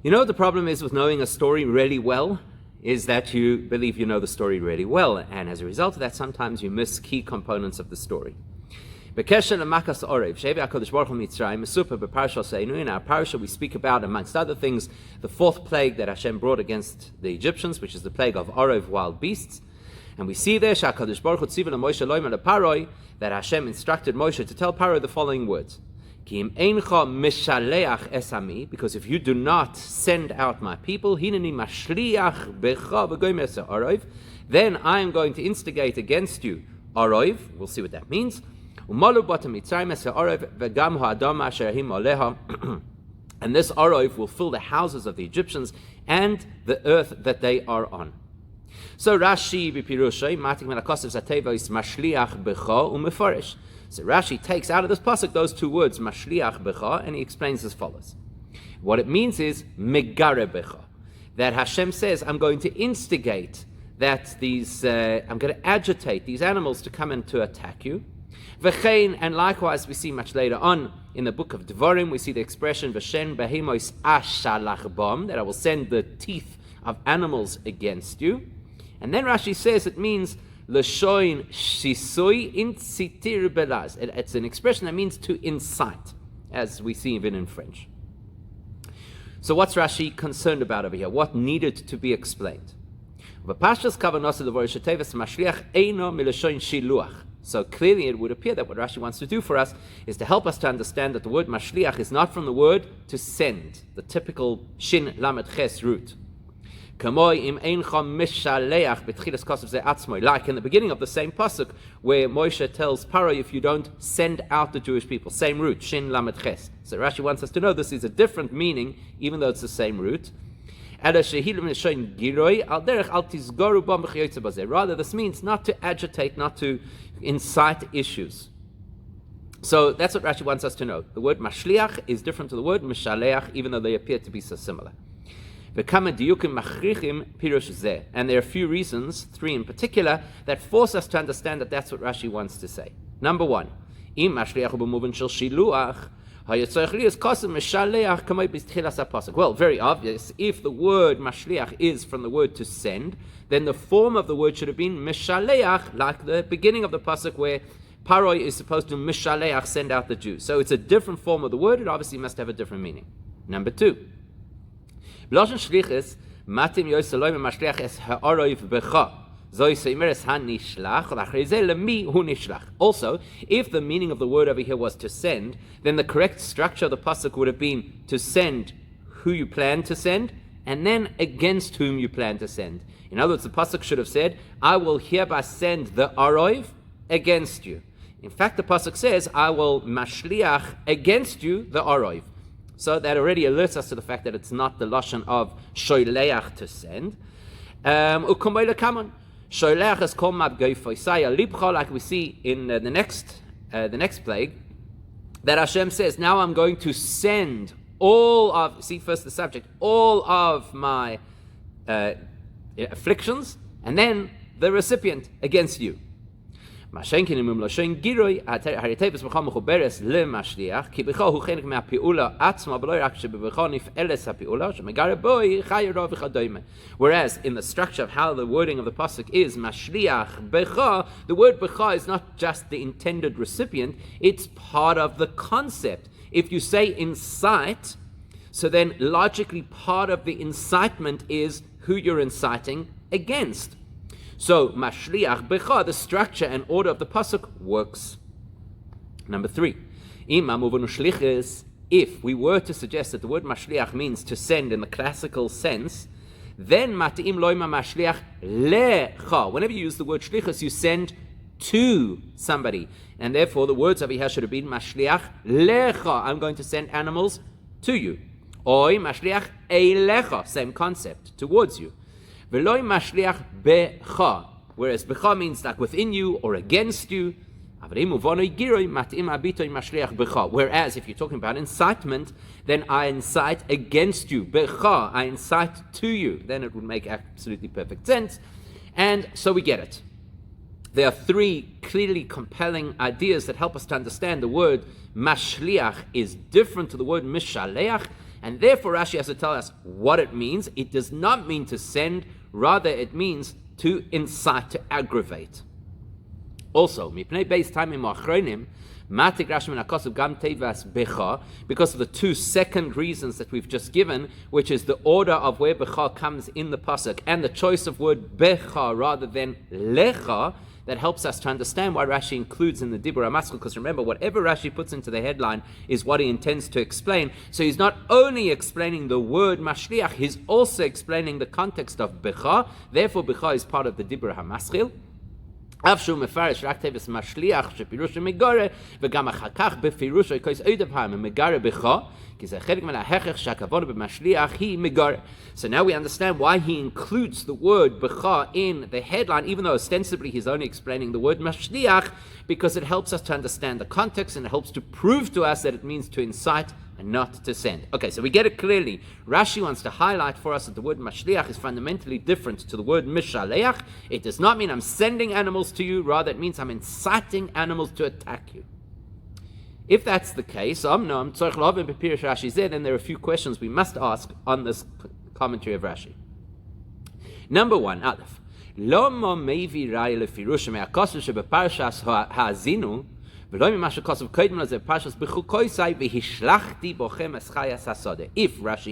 You know what the problem is with knowing a story really well? Is that you believe you know the story really well, and as a result of that, sometimes you miss key components of the story. In our parasha, we speak about, amongst other things, the fourth plague that Hashem brought against the Egyptians, which is the plague of Arov, wild beasts. And we see there that Hashem instructed Moshe to tell Paro the following words. Because if you do not send out my people, then I am going to instigate against you Arov. We'll see what that means. And this Arov will fill the houses of the Egyptians and the earth that they are on. So Rashi So Rashi takes out of this pasuk those two words, mashliach becha, and he explains as follows. What it means is megare becha, that Hashem says, I'm going to instigate that I'm going to agitate these animals to come and to attack you. V'chein, and likewise we see much later on in the book of Devarim, we see the expression v'shen behemos ashalach bom, that I will send the teeth of animals against you. And then Rashi says it means L'shoin shisui incitir belaz. It's an expression that means to incite, as we see even in French. So what's Rashi concerned about over here? What needed to be explained? So clearly it would appear that what Rashi wants to do for us is to help us to understand that the word mashliach is not from the word to send, the typical shin lamed ches root. Like in the beginning of the same pasuk, where Moshe tells Paro, if you don't send out the Jewish people, same root, shin lamed ches. So Rashi wants us to know this is a different meaning, even though it's the same root. Rather, this means not to agitate, not to incite issues. So that's what Rashi wants us to know. The word mashliach is different to the word mishaleach, even though they appear to be so similar. And there are a few reasons, 3 in particular, that force us to understand that that's what Rashi wants to say. Number 1, well, very obvious, if the word mashliach is from the word to send, then the form of the word should have been mishaleach, like the beginning of the pasuk where Paroi is supposed to mishaleach, send out the Jews. So it's a different form of the word, it obviously must have a different meaning. Number 2, also, if the meaning of the word over here was to send, then the correct structure of the pasuk would have been to send who you plan to send, and then against whom you plan to send. In other words, the pasuk should have said, I will hereby send the Arov against you. In fact, the pasuk says, I will mashliach against you the Arov. So that already alerts us to the fact that it's not the lashon of shoyleach, to send. Shoyleach is called mabgoifoisaya libcha, like we see in the next plague, that Hashem says, now I'm going to send all of my afflictions, and then the recipient against you. So if the word whereas in the structure of how the wording of the pasuk is mashliach becha, the word becha is not just the intended recipient, it's part of the concept. If you say incite, so then logically part of the incitement is who you're inciting against. So, mashliach becha, the structure and order of the pasuk works. Number 3, if we were to suggest that the word mashliach means to send in the classical sense, then mat'im loima mashliach lecha. Whenever you use the word shlichus, you send to somebody, and therefore the words over here should have been mashliach lecha. I'm going to send animals to you. Oi mashliach eilecha, same concept, towards you. V'loi mashliach becha, whereas becha means like within you or against you. Whereas if you're talking about incitement, then I incite against you. Becha, I incite to you. Then it would make absolutely perfect sense. And so we get it. There are 3 clearly compelling ideas that help us to understand the word mashliach is different to the word mishaleach, And therefore Rashi has to tell us what it means. It does not mean to send, rather it means to incite, to aggravate. Also, because of the two second reasons that we've just given, which is the order of where becha comes in the pasuk and the choice of word becha rather than lecha, that helps us to understand why Rashi includes in the Dibur HaMaskil, because remember, whatever Rashi puts into the headline is what he intends to explain. So he's not only explaining the word mashliach, he's also explaining the context of becha. Therefore, becha is part of the Dibur HaMaskil. אף שהוא מפרש רק תיבס משליח שפירושו מגורה וגם אחר כך בפירושו כוס עוד פעם מגרה בך כי זה חלק מן ההכרח שהכוונה במשליח היא מגרה. So now we understand why he includes the word becha in the headline, even though ostensibly he's only explaining the word mashliach, because it helps us to understand the context and it helps to prove to us that it means to incite and not to send. Okay, so we get it clearly. Rashi wants to highlight for us that the word mashliach is fundamentally different to the word mishaleach. It does not mean I'm sending animals to you, rather it means I'm inciting animals to attack you. If that's the case, then there are a few questions we must ask on this commentary of Rashi. Number one, Aleph. Lama mevi raya lefirush me'akosv shebeparshas ha'azinu if Rashi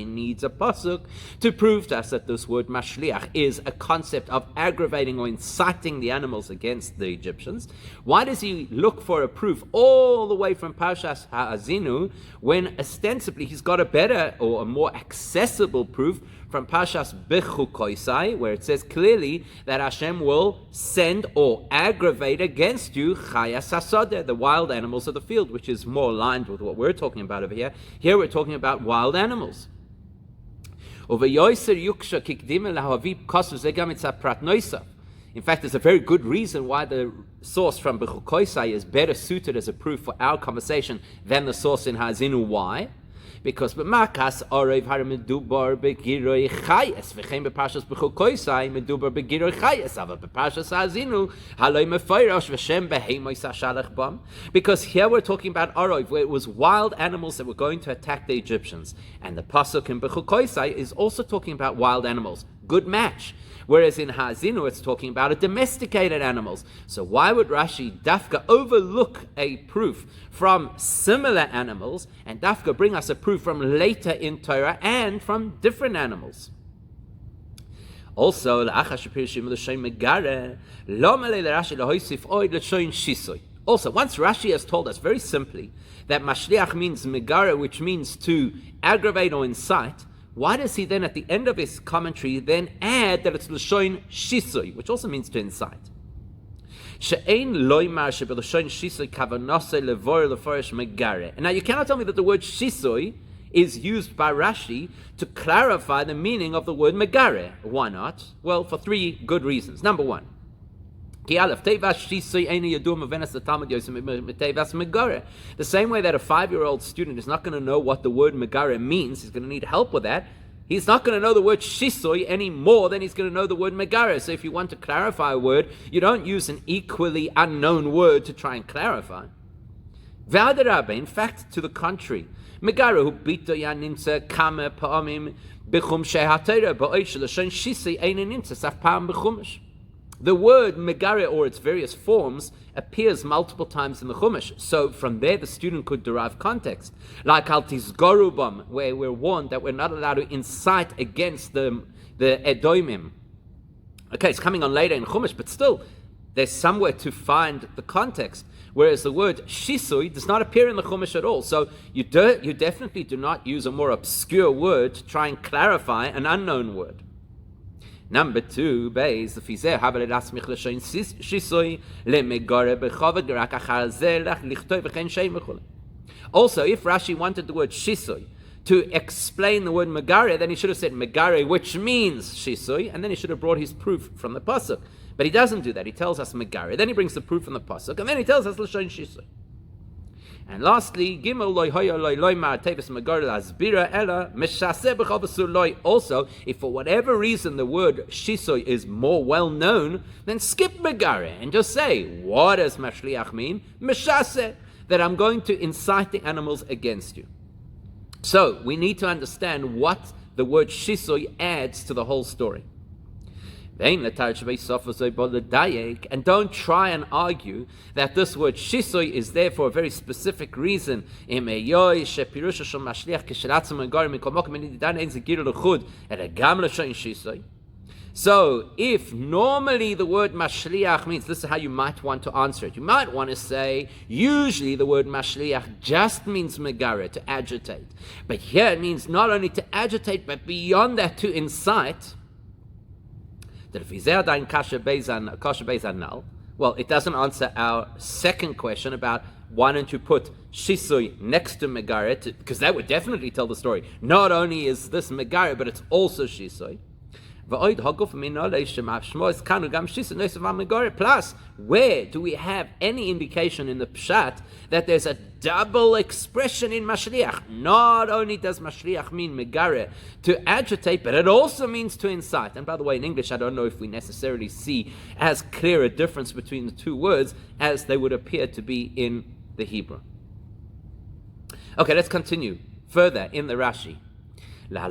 needs a pasuk to prove to us that this word mashliach is a concept of aggravating or inciting the animals against the Egyptians, why does he look for a proof all the way from Parshas Ha'azinu when ostensibly he's got a better or a more accessible proof from Parshas Bechukoisai, where it says clearly that Hashem will send or aggravate against you Chayas HaSodeh, the wild animals of the field, which is more aligned with what we're talking about over here. Here we're talking about wild animals. In fact, there's a very good reason why the source from Bechukoisai is better suited as a proof for our conversation than the source in Ha'azinu. Why? Because b'makas Arov har medubar begiroi chayes v'chein b'parshas Bechukoisai medubar begiroi chayes aval b'parshas Ha'azinu haloi mefayrosh v'shem behemois hashalach bam. Because here we're talking about Arov, where it was wild animals that were going to attack the Egyptians, and the pasuk in Bechukoisai is also talking about wild animals. Good match. Whereas in Ha'azinu it's talking about domesticated animals. So why would Rashi dafka overlook a proof from similar animals and dafka bring us a proof from later in Torah and from different animals? Also, also, once Rashi has told us very simply that mashliach means megara, which means to aggravate or incite, why does he then, at the end of his commentary, then add that it's l'shoin shisui, which also means to incite? And now you cannot tell me that the word shisui is used by Rashi to clarify the meaning of the word megare. Why not? Well, for three good reasons. Number one, the same way that a 5-year-old student is not going to know what the word megare means, he's going to need help with that. He's not going to know the word shisui any more than he's going to know the word megare. So if you want to clarify a word, you don't use an equally unknown word to try and clarify. In fact, to the contrary, megare hu bito yaninsa kame pa'amim b'chum shehatera ba'oish l'shon shisui einen ninsa saf pa'am b'chumash. The word megare, or its various forms, appears multiple times in the Chumash. So from there, the student could derive context. Like al tizgorubam, where we're warned that we're not allowed to incite against the Edomim. Okay, it's coming on later in Chumash, but still, there's somewhere to find the context. Whereas the word shisui does not appear in the Chumash at all. So you definitely do not use a more obscure word to try and clarify an unknown word. Number two, base the fizer havel rasmich l'shoin shisoi lemegare b'chavod rak achar zelach lichtoi v'chen sheim v'chule. Also, if Rashi wanted the word shisoi to explain the word megare, then he should have said megare, which means shisoi, and then he should have brought his proof from the pasuk. But he doesn't do that. He tells us megare, then he brings the proof from the pasuk, and then he tells us l'shoin shisoi. And lastly, Gimel loy hoya loy loy mar tevis megare lasbira ella meshaseh b'chol v'sur loy. Also, if for whatever reason the word shisoi is more well known, then skip megare and just say, what does mashliach mean? Meshaseh, that I'm going to incite the animals against you. So we need to understand what the word shisoy adds to the whole story. And don't try and argue that this word shisoy is there for a very specific reason. So, if normally the word mashliach means, this is how you might want to answer it. You might want to say, usually the word mashliach just means megara, to agitate. But here it means not only to agitate, but beyond that to incite. Well, it doesn't answer our second question about why don't you put shisui next to megara, because that would definitely tell the story. Not only is this megara, but it's also shisui. Plus, where do we have any indication in the Pshat that there's a double expression in Mashliach? Not only does Mashliach mean megare, to agitate, but it also means to incite. And by the way, in English, I don't know if we necessarily see as clear a difference between the two words as they would appear to be in the Hebrew. Okay, let's continue further in the Rashi. This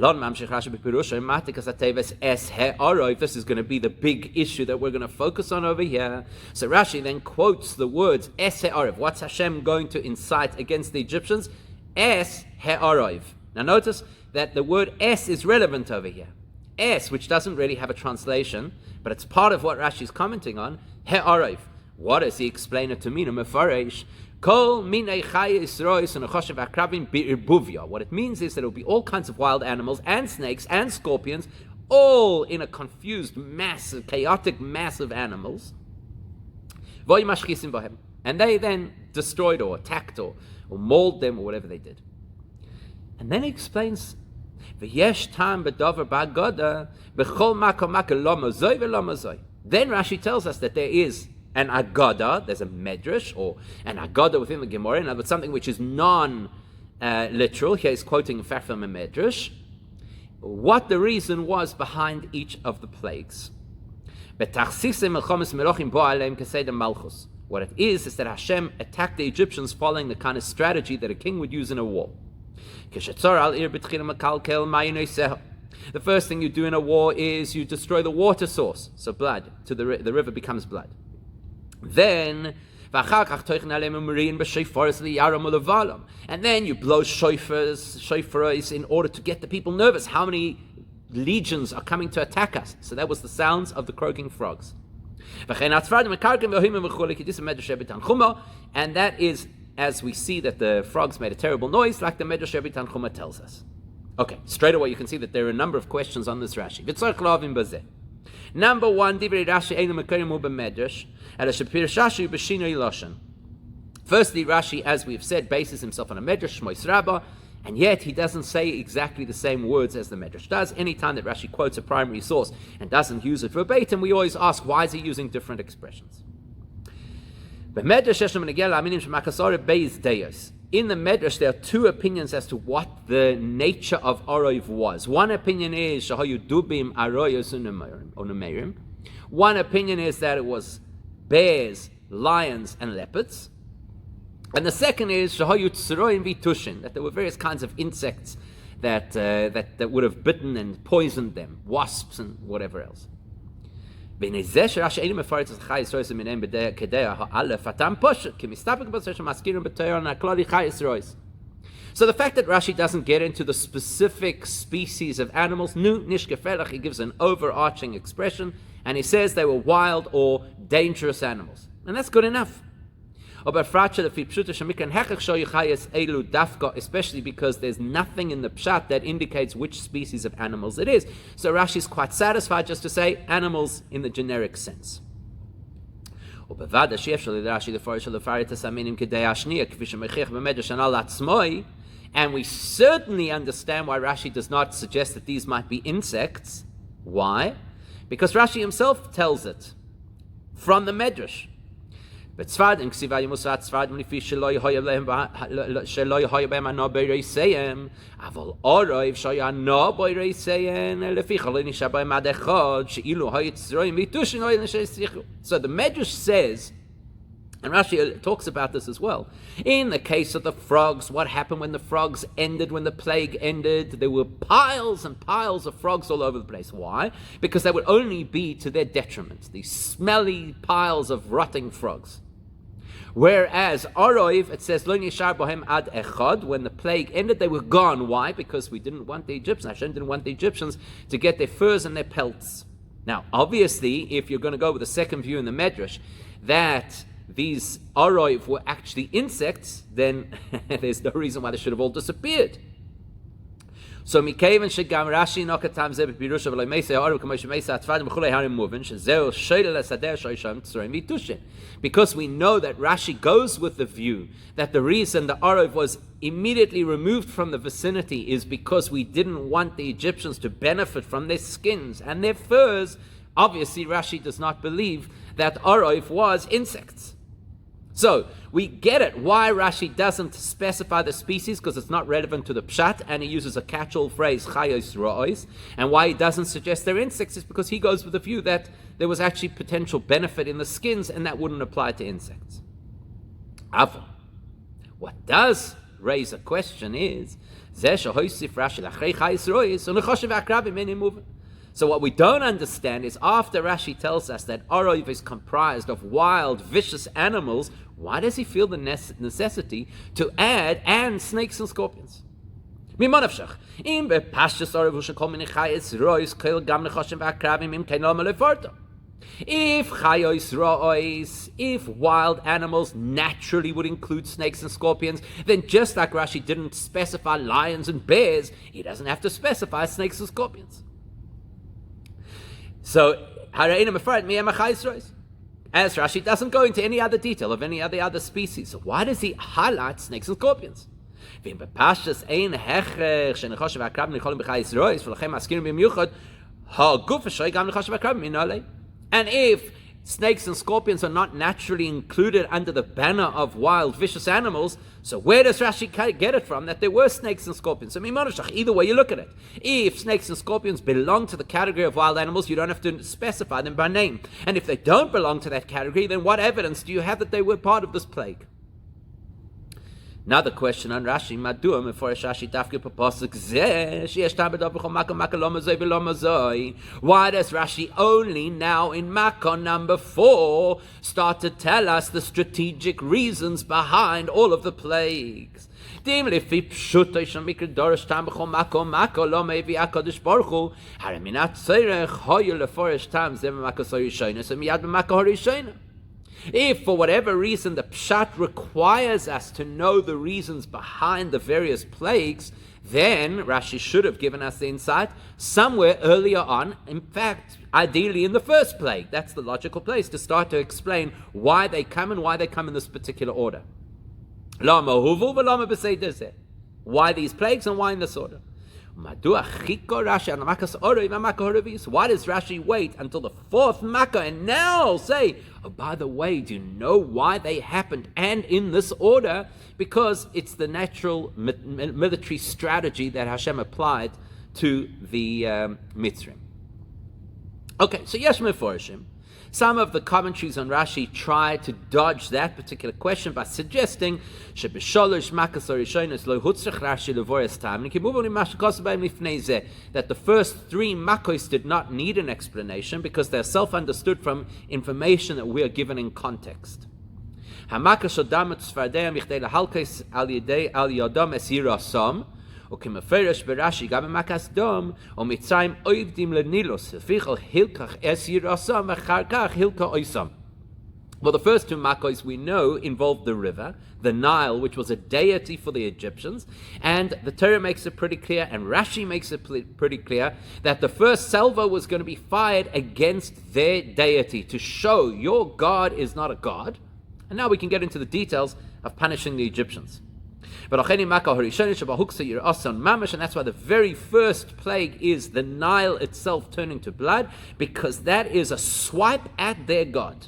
is going to be the big issue that we're going to focus on over here. So Rashi then quotes the words es he'arov. What's Hashem going to incite against the Egyptians? Es he'arov. Now notice that the word es is relevant over here. Es, which doesn't really have a translation, but it's part of what Rashi is commenting on. He'arov. What does he explain it to mean? What it means is that it will be all kinds of wild animals and snakes and scorpions, all in a confused, massive, chaotic mass of animals. And they then destroyed or attacked or mauled them or whatever they did. And then he explains, then Rashi tells us that there is an agada, there's a medrash, or an agada within the Gemara, in other words, something which is non-literal. Here he's quoting in fact from a medrash, what the reason was behind each of the plagues. What it is that Hashem attacked the Egyptians following the kind of strategy that a king would use in a war. The first thing you do in a war is you destroy the water source, so blood, to the river becomes blood. Then, and then you blow shofars in order to get the people nervous. How many legions are coming to attack us? So that was the sounds of the croaking frogs. And that is, as we see that the frogs made a terrible noise, like the Medrash Rabbi Tanchuma tells us. Okay, straight away you can see that there are a number of questions on this Rashi. Number one, Divrei Rashi einu mekarim u'b'medrash, ela shepir shashi b'shinoi lashon. Firstly, Rashi, as we've said, bases himself on a medrash, Shmois Rabbah, and yet he doesn't say exactly the same words as the medrash does. Anytime that Rashi quotes a primary source and doesn't use it verbatim, we always ask, why is he using different expressions? In the Medrash, there are two opinions as to what the nature of Arov was. One opinion is shahayu dubim aroyos unemerim. One opinion is that it was bears, lions, and leopards. And the second is shahayu tsuroim vitushin, that there were various kinds of insects that would have bitten and poisoned them, wasps and whatever else. So the fact that Rashi doesn't get into the specific species of animals, he gives an overarching expression, and he says they were wild or dangerous animals. And that's good enough. Especially because there's nothing in the pshat that indicates which species of animals it is. So Rashi is quite satisfied just to say animals in the generic sense. And we certainly understand why Rashi does not suggest that these might be insects. Why? Because Rashi himself tells it from the Medrash. But Tzvadim, Ksiva Yimusat Tzvadim, Lifi Sheloi Hoyabem Ano Beireiseyem, Avol Orov Shoyano Beireiseyem, Lifi Chalini Shabai Madechod, Sheilu Hoyitzroim, Vitushin Hoyin Shesichu. So the Medrash says And Rashi talks about this as well. In the case of the frogs, what happened when the frogs ended, when the plague ended? There were piles and piles of frogs all over the place. Why? Because that would only be to their detriment, these smelly piles of rotting frogs. Whereas Arov, it says, Lo nishar bohem ad echad, when the plague ended, they were gone. Why? Because we didn't want the Egyptians, Hashem didn't want the Egyptians to get their furs and their pelts. Now, obviously, if you're going to go with the second view in the Medrash, that these Arov were actually insects, then there's no reason why they should have all disappeared. So Mikaven shegam Rashi nokatam ze bepirusha v'lo meisei ha'arov k'mo shemeisei atvadim v'chulei harim muvin shezeu shoyel esadeh shoysham tzurim vitushin. Because we know that Rashi goes with the view that the reason the Arov was immediately removed from the vicinity is because we didn't want the Egyptians to benefit from their skins and their furs. Obviously, Rashi does not believe that Arov was insects. So, we get it, why Rashi doesn't specify the species, because it's not relevant to the pshat, and he uses a catch-all phrase, chayos ra'os, and why he doesn't suggest they're insects is because he goes with the view that there was actually potential benefit in the skins, and that wouldn't apply to insects. However, what does raise a question is, so what we don't understand is after Rashi tells us that Arov is comprised of wild, vicious animals, why does he feel the necessity to add and snakes and scorpions? If wild animals naturally would include snakes and scorpions, then just like Rashi didn't specify lions and bears, he doesn't have to specify snakes and scorpions. So, as Rashi doesn't go into any other detail of any other species, so why does he highlight snakes and scorpions? And if snakes and scorpions are not naturally included under the banner of wild, vicious animals, so where does Rashi get it from that there were snakes and scorpions? Either way you look at it. If snakes and scorpions belong to the category of wild animals, you don't have to specify them by name. And if they don't belong to that category, then what evidence do you have that they were part of this plague? Another question on Rashi, Madua meforish Rashi dafke papasuk zeh sheyesh tabed avchol makom makalomazoi velomazoi. Why does Rashi only now in Makkah number 4 start to tell us the strategic reasons behind all of the plagues? Dim lefi pshuto sham mikra dorish tam b'chol makom makalom evi akadosh baruch hu haraminat tzerech hoyu leforish tam zeh b'makkah sorishayna so miyad b'makkah horishayna. If, for whatever reason, the Pshat requires us to know the reasons behind the various plagues, then Rashi should have given us the insight somewhere earlier on, in fact, ideally in the first plague. That's the logical place to start to explain why they come and why they come in this particular order. Why these plagues and why in this order? Why does Rashi wait until the 4th Makkah and now say, oh, by the way, do you know why they happened and in this order? Because it's the natural military strategy that Hashem applied to the Mitzrim. Okay, so Yesh Meforshim. Some of the commentaries on Rashi try to dodge that particular question by suggesting that the first 3 Makkos did not need an explanation because they're self-understood from information that we are given in context. Well, the first 2 Makkos we know involved the river, the Nile, which was a deity for the Egyptians, and the Torah makes it pretty clear, and Rashi makes it pretty clear, that the first salvo was going to be fired against their deity, to show your God is not a God. And now we can get into the details of punishing the Egyptians. And that's why the very first plague is the Nile itself turning to blood, because that is a swipe at their God.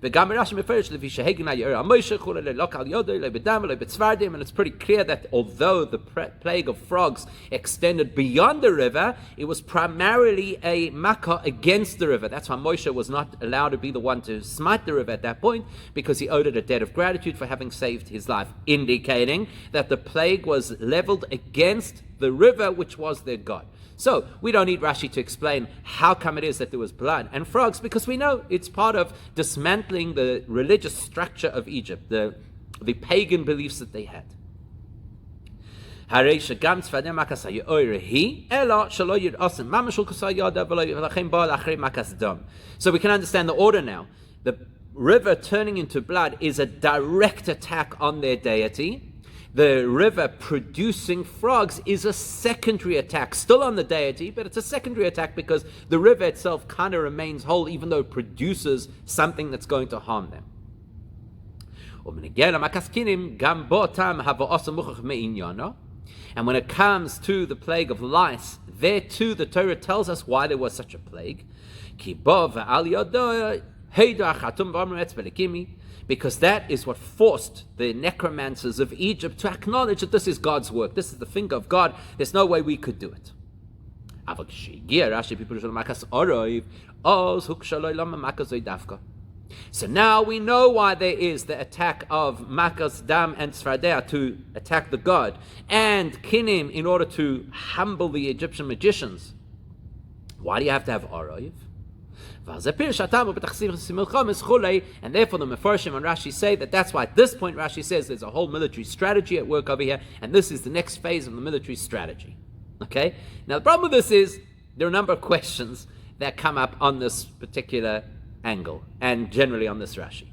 וגם רש"י מפרש לפי שהגנה ירא מוישה כולי לא קל יודו לא בדם ולא בצוורדים, and it's pretty clear that although the plague of frogs extended beyond the river, it was primarily a makkah against the river. That's why Moshe was not allowed to be the one to smite the river at that point, because he owed it a debt of gratitude for having saved his life, indicating that the plague was leveled against the river, which was their god. So we don't need Rashi to explain how come it is that there was blood and frogs, because we know it's part of dismantling the religious structure of Egypt, the pagan beliefs that they had. So we can understand the order now. The river turning into blood is a direct attack on their deity. The river producing frogs is a secondary attack, still on the deity, but it's a secondary attack because the river itself kind of remains whole, even though it produces something that's going to harm them. And when it comes to the plague of lice, there too the Torah tells us why there was such a plague. Because that is what forced the necromancers of Egypt to acknowledge that this is God's work. This is the finger of God. There's no way we could do it. So now we know why there is the attack of Makas, Dam, and Tzfardea to attack the god, and Kinim in order to humble the Egyptian magicians. Why do you have to have Arov? And therefore the Mefarshim and Rashi say that that's why at this point Rashi says there's a whole military strategy at work over here, and this is the next phase of the military strategy. Okay? Now the problem with this is there are a number of questions that come up on this particular angle, and generally on this Rashi.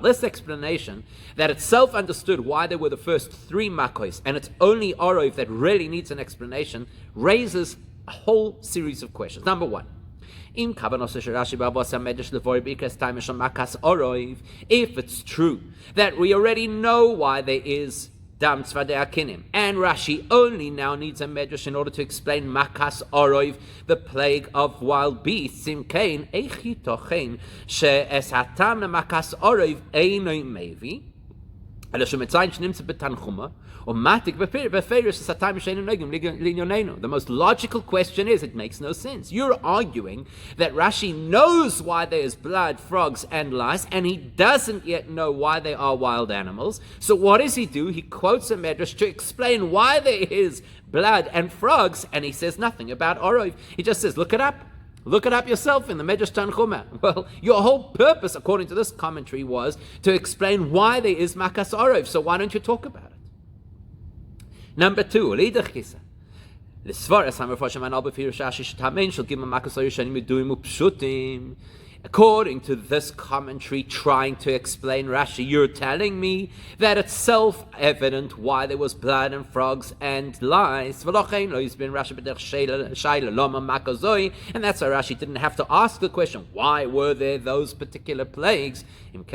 This explanation that it's self-understood why there were the first three makos, and it's only Arov that really needs an explanation, raises a whole series of questions. Number one, if it's true that we already know why there is Dam Tzvadei Akinim, and Rashi only now needs a medrash in order to explain Makas Orov, the plague of wild beasts, Imkein Eichi Tochen she'es hatam Makas Orov einoi mevi אלא שמצאים שנמצא בתנחומה, או מעתיק בפרש שסתיים שאינו נוגעים לענייננו. The most logical question is, it makes no sense. You're arguing that Rashi knows why there is blood, frogs, and lice, and he doesn't yet know why they are wild animals. So what does he do? He quotes a medrash to explain why there is blood and frogs, and he says nothing about Orov. He just says, look it up. Look it up yourself in the Medrash Tanchuma. Well, your whole purpose, according to this commentary, was to explain why there is Makas Orov. So why don't you talk about it? Number two, according to this commentary trying to explain Rashi, you're telling me that it's self-evident why there was blood and frogs and lice. And that's why Rashi didn't have to ask the question, why were there those particular plagues? Well,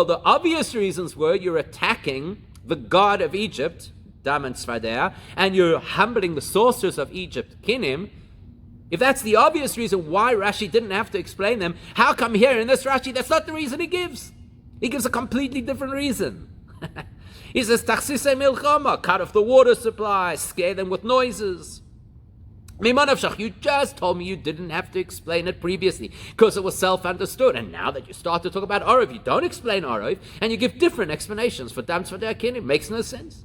the obvious reasons were you're attacking the god of Egypt, Dam and Tzvadea, and you're humbling the sorcerers of Egypt, Kinim. If that's the obvious reason why Rashi didn't have to explain them, how come here in this Rashi that's not the reason he gives? He gives a completely different reason. He says, Tachsisei milchama, cut off the water supply, scare them with noises. You just told me you didn't have to explain it previously because it was self-understood. And now that you start to talk about Arov, you don't explain Arov, and you give different explanations for Dam Tzvadei Akinim. It makes no sense.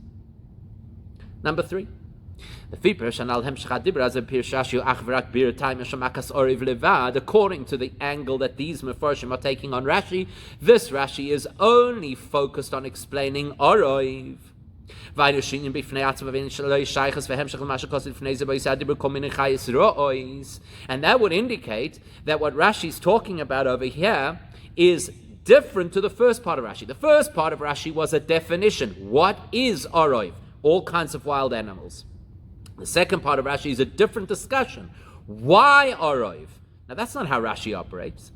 Number three. According to the angle that these Mefarshim are taking on Rashi, this Rashi is only focused on explaining Orov. And that would indicate that what Rashi is talking about over here is different to the first part of Rashi. The first part of Rashi was a definition. What is Orov? All kinds of wild animals. The second part of Rashi is a different discussion. Why Orov? Now that's not how Rashi operates.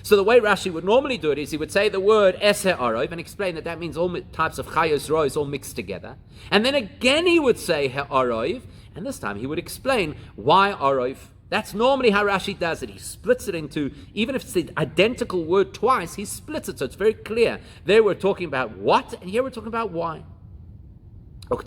So the way Rashi would normally do it is he would say the word es ha'arov and explain that that means all types of chayos rois all mixed together. And then again he would say ha'arov, and this time he would explain why arov. That's normally how Rashi does it. He splits it into, even if it's the identical word twice, he splits it so it's very clear. There we're talking about what, and here we're talking about why. As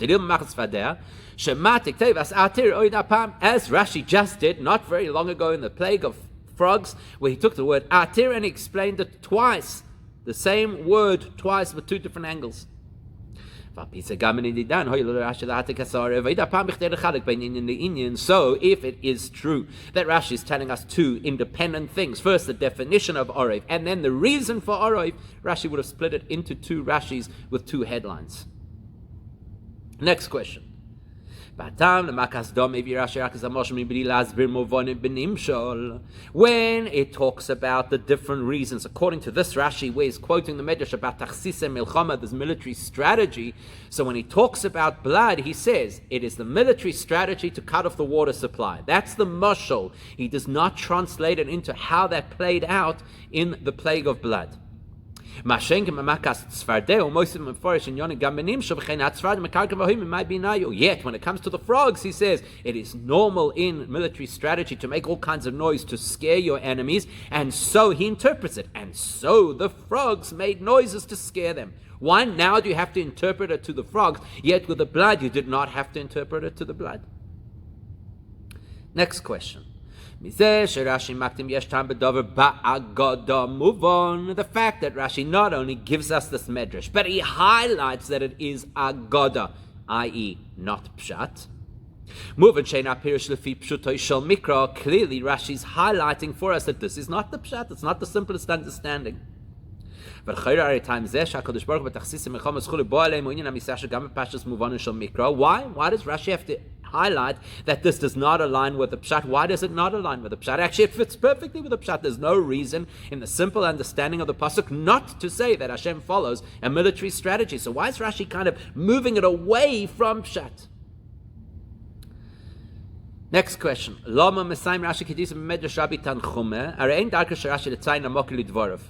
Rashi just did not very long ago in the plague of frogs, where he took the word atir and explained it twice, the same word twice with two different angles. So if it is true that Rashi is telling us two independent things, first the definition of Arov and then the reason for Arov, Rashi would have split it into two Rashis with two headlines. Next question. When it talks about the different reasons, according to this Rashi, where he's quoting the Medrash about Tachsise Milchama, this military strategy. So when he talks about blood, he says it is the military strategy to cut off the water supply. That's the mashal. He does not translate it into how that played out in the plague of blood. Yet, when it comes to the frogs, he says it is normal in military strategy to make all kinds of noise to scare your enemies, and so he interprets it. And so the frogs made noises to scare them. Why now do you have to interpret it to the frogs, yet with the blood you did not have to interpret it to the blood? Next question. The fact that Rashi not only gives us this medrash, but he highlights that it is agoda, i.e. not pshat. Clearly Rashi's highlighting for us that this is not the pshat, it's not the simplest understanding. Why? Why does Rashi have to highlight that this does not align with the pshat? Why does it not align with the pshat? Actually, it fits perfectly with the pshat. There's no reason in the simple understanding of the pasuk not to say that Hashem follows a military strategy. So why is Rashi kind of moving it away from pshat? Next question. Lama Mesaim Rashi Kedisa Medrash Rabbi Tanchume Arein Darka Sharashi Letzayin Amok Lidvorav.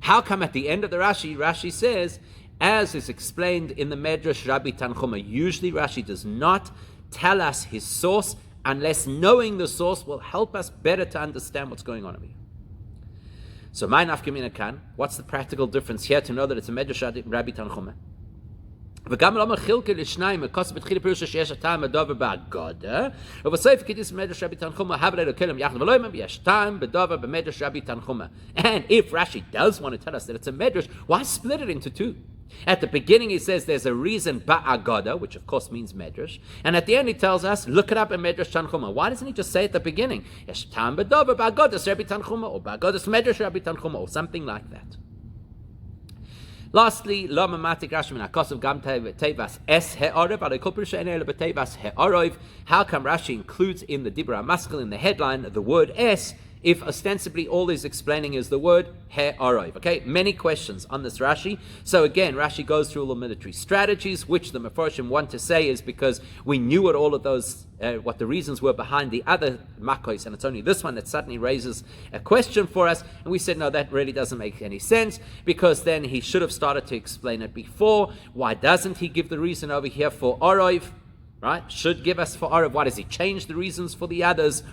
How come at the end of the Rashi says, as is explained in the Medrash Rabbi Tanchuma? Usually Rashi does not tell us his source unless knowing the source will help us better to understand what's going on over here. So, what's the practical difference here to know that it's a Medrash Rabbi Tanchuma? וגם לא מחילקה לשניים, מקוס בתחילה פירושה שיש הטעם בדובר באגודה, ובסוף כדיס במדרש רבי תנחומה, הבל אלו כלם יחד ולא ימם, יש טעם בדובר במדרש רבי תנחומה. And if Rashi does want to tell us that it's a medrash, why split it into two? At the beginning he says there's a reason ba'agoda, which of course means medrash, and at the end he tells us, look it up in Medrash Tanchuma. Why doesn't he just say at the beginning, יש טעם בדובר באגוdas רבי תנחומה, or באגוdas medrash rבי תנחומה, or something like that? Lastly, lama matik Rashi min hakosav gam tevas es he'arov alei kol pirusha ein ela b'tevas he'arov. How come Rashi includes in the Dibra Maskil in the headline the word es, if ostensibly all he's explaining is the word he'arov? Okay, many questions on this Rashi. So again, Rashi goes through all the military strategies, which the Mefarshim want to say is because we knew what all of those, what the reasons were behind the other Makkos, and it's only this one that suddenly raises a question for us. And we said, no, that really doesn't make any sense, because then he should have started to explain it before. Why doesn't he give the reason over here for Arov? Right? Should give us for Arov. Why does he change the reasons for the others?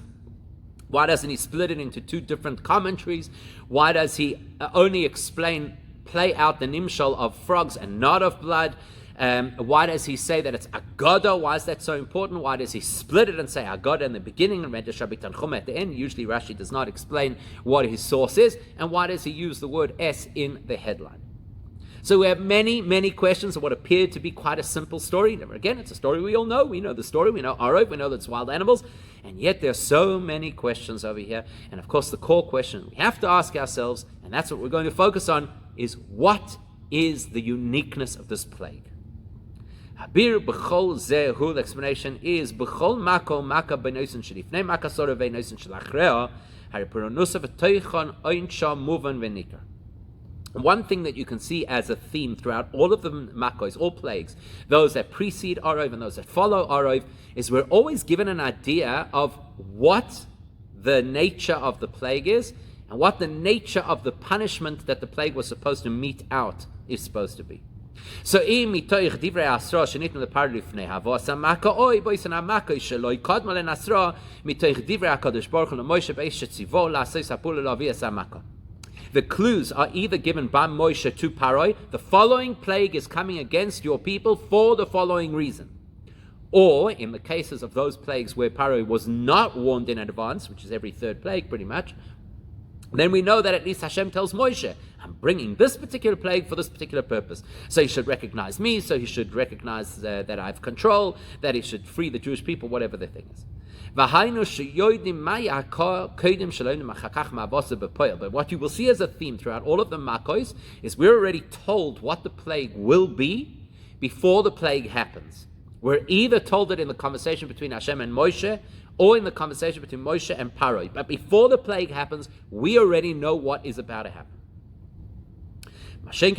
Why doesn't he split it into two different commentaries? Why does he only play out the nimshal of frogs and not of blood? Why does he say that it's agoda? Why is that so important? Why does he split it and say agoda in the beginning and Medrash Rabbi Tanchuma at the end? Usually Rashi does not explain what his source is. And why does he use the word es in the headline? So we have many, many questions of what appeared to be quite a simple story. Never again, it's a story we all know. We know the story. We know Arov. We know that it's wild animals. And yet there are so many questions over here. And of course, the core question we have to ask ourselves, and that's what we're going to focus on, is what is the uniqueness of this plague? Habir b'chol zehu, the explanation is b'chol mako maka b'noisen shelifnei maka sora v'noisen shelachrea haripuronusa v'toichon oinsha muvan v'nikar. One thing that you can see as a theme throughout all of the Makkos, all plagues, those that precede Arov and those that follow Arov, is we're always given an idea of what the nature of the plague is and what the nature of the punishment that the plague was supposed to mete out is supposed to be. So mitoich divrei asra shenitnu leparo lifneha v'asa maka oy boisan hamaka sheloi kadma lenasra mitoich divrei HaKadosh Baruch Hu leMoshe b'eish tzivah la'asei sapula lavias hamaka. The clues are either given by Moshe to Paroi, the following plague is coming against your people for the following reason. Or, in the cases of those plagues where Paroi was not warned in advance, which is every third plague pretty much, then we know that at least Hashem tells Moshe, I'm bringing this particular plague for this particular purpose. So he should recognize me, so he should recognize that I have control, that he should free the Jewish people, whatever the thing is. But what you will see as a theme throughout all of the Makos is we're already told what the plague will be before the plague happens. We're either told it in the conversation between Hashem and Moshe, or in the conversation between Moshe and Paroi. But before the plague happens, we already know what is about to happen. What's unique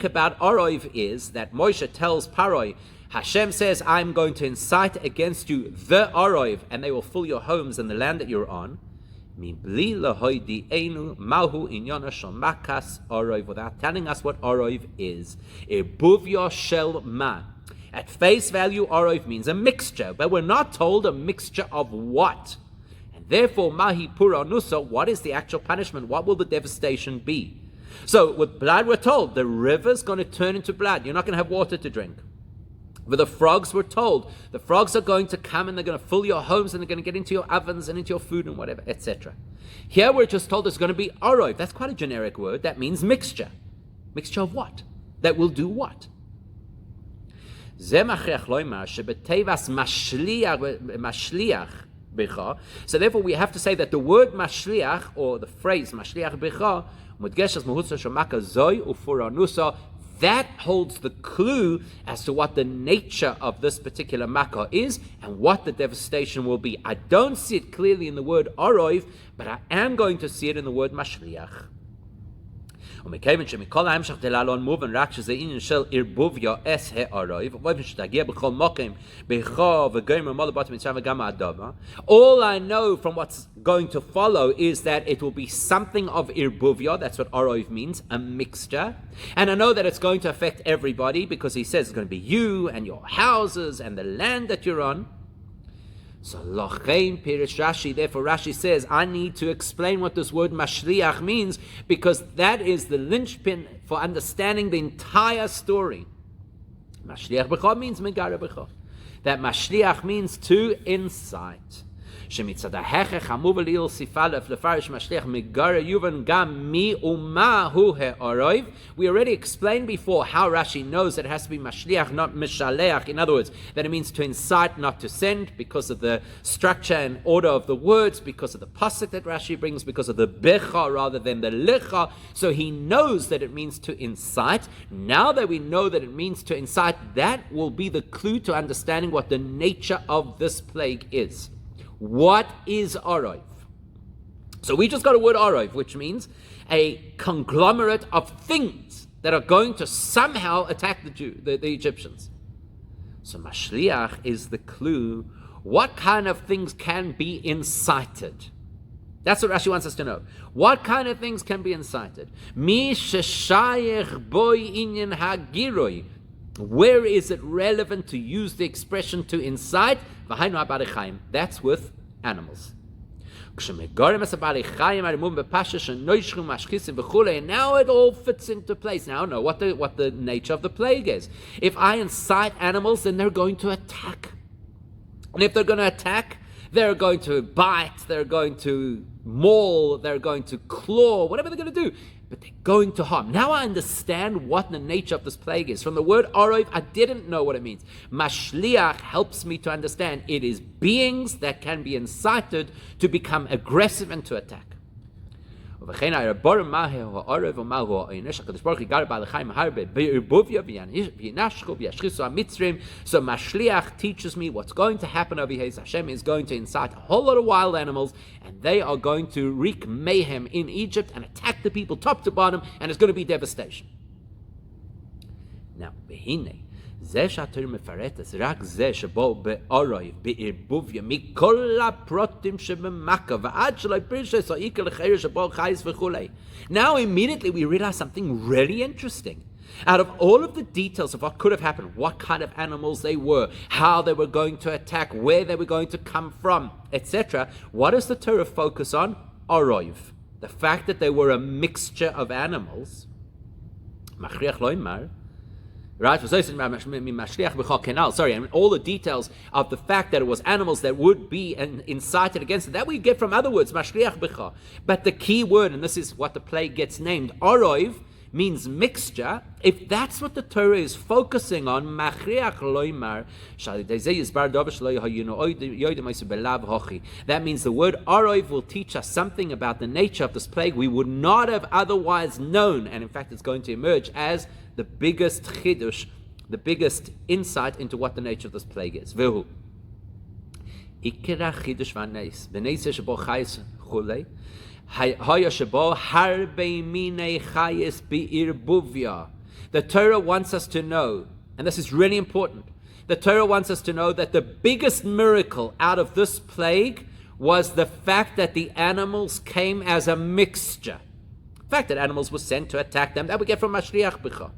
about Arov is that Moshe tells Paroi, Hashem says, I'm going to incite against you the Arov, and they will fill your homes and the land that you're on. Without telling us what Arov is. At face value, Arov means a mixture, but we're not told a mixture of what. And therefore, Mahi Pura Nusa, what is the actual punishment? What will the devastation be? So with blood, we're told the river's going to turn into blood. You're not going to have water to drink. But the frogs were told, the frogs are going to come and they're going to fill your homes and they're going to get into your ovens and into your food and whatever, etc. Here we're just told there's going to be arov. That's quite a generic word. That means mixture. Mixture of what? That will do what? So therefore we have to say that the word mashliach, or the phrase mashliach becha, that holds the clue as to what the nature of this particular makkah is and what the devastation will be. I don't see it clearly in the word arov, but I am going to see it in the word mashliach. Therefore, all I know from what's going to follow is that it will be something of irbuvya. That's what arov means, a mixture. And I know that it's going to affect everybody because he says it's going to be you and your houses and the land that you're on. So Lochein Pirish Rashi, therefore Rashi says, I need to explain what this word mashliach means, because that is the linchpin for understanding the entire story. Mashliach b'cha means megara b'cha. That mashliach means to incite. We already explained before how Rashi knows that it has to be mashliach, not mishaleach. In other words, that it means to incite, not to send, because of the structure and order of the words, because of the pasuk that Rashi brings, because of the becha rather than the lecha. So he knows that it means to incite. Now that we know that it means to incite, that will be the clue to understanding what the nature of this plague is. What is Arov? So we just got a word Arov, which means a conglomerate of things that are going to somehow attack the Egyptians. So Mashliach is the clue. What kind of things can be incited? That's what Rashi wants us to know. What kind of things can be incited? Mi sheshayech boy inyan hagiroi. Where is it relevant to use the expression to incite? That's with animals. And now it all fits into place. Now I know what the nature of the plague is. If I incite animals, then they're going to attack. And if they're going to attack, they're going to bite, they're going to maul, they're going to claw, whatever they're going to do. But they're going to harm. Now I understand what the nature of this plague is. From the word Arov, I didn't know what it means. Mashliach helps me to understand it is beings that can be incited to become aggressive and to attack. So Mashliach teaches me what's going to happen over here. Hashem is going to incite a whole lot of wild animals, and they are going to wreak mayhem in Egypt and attack the people top to bottom, and it's going to be devastation. Now, behine, זה שהתורה מפרטת, רק זה שבו בערוב, בערבוביה, מכל הפרוטים שבמכה, ועד שלא פרשס או עיקר לחיר שבו חייס וכולי. Now, immediately we realize something really interesting. Out of all of the details of what could have happened, what kind of animals they were, how they were going to attack, where they were going to come from, etc., what does the Torah focus on? Arov. The fact that they were a mixture of animals. Machriach loimar. Right? Sorry, I mean, all the details of the fact that it was animals that would be incited against it, that we get from other words, mashliach b'cha. But the key word, and this is what the plague gets named, arov, means mixture. If that's what the Torah is focusing on, that means the word arov will teach us something about the nature of this plague we would not have otherwise known, and in fact it's going to emerge as the biggest chidush, the biggest insight into what the nature of this plague is. Vehu. Ikera chidush v'neis. V'neis shebo chayis chulei. Haya shebo harbe minei chayis bi'irbuvya. The Torah wants us to know, and this is really important, the Torah wants us to know that the biggest miracle out of this plague was the fact that the animals came as a mixture. The fact that animals were sent to attack them, that we get from Mashliach B'cha.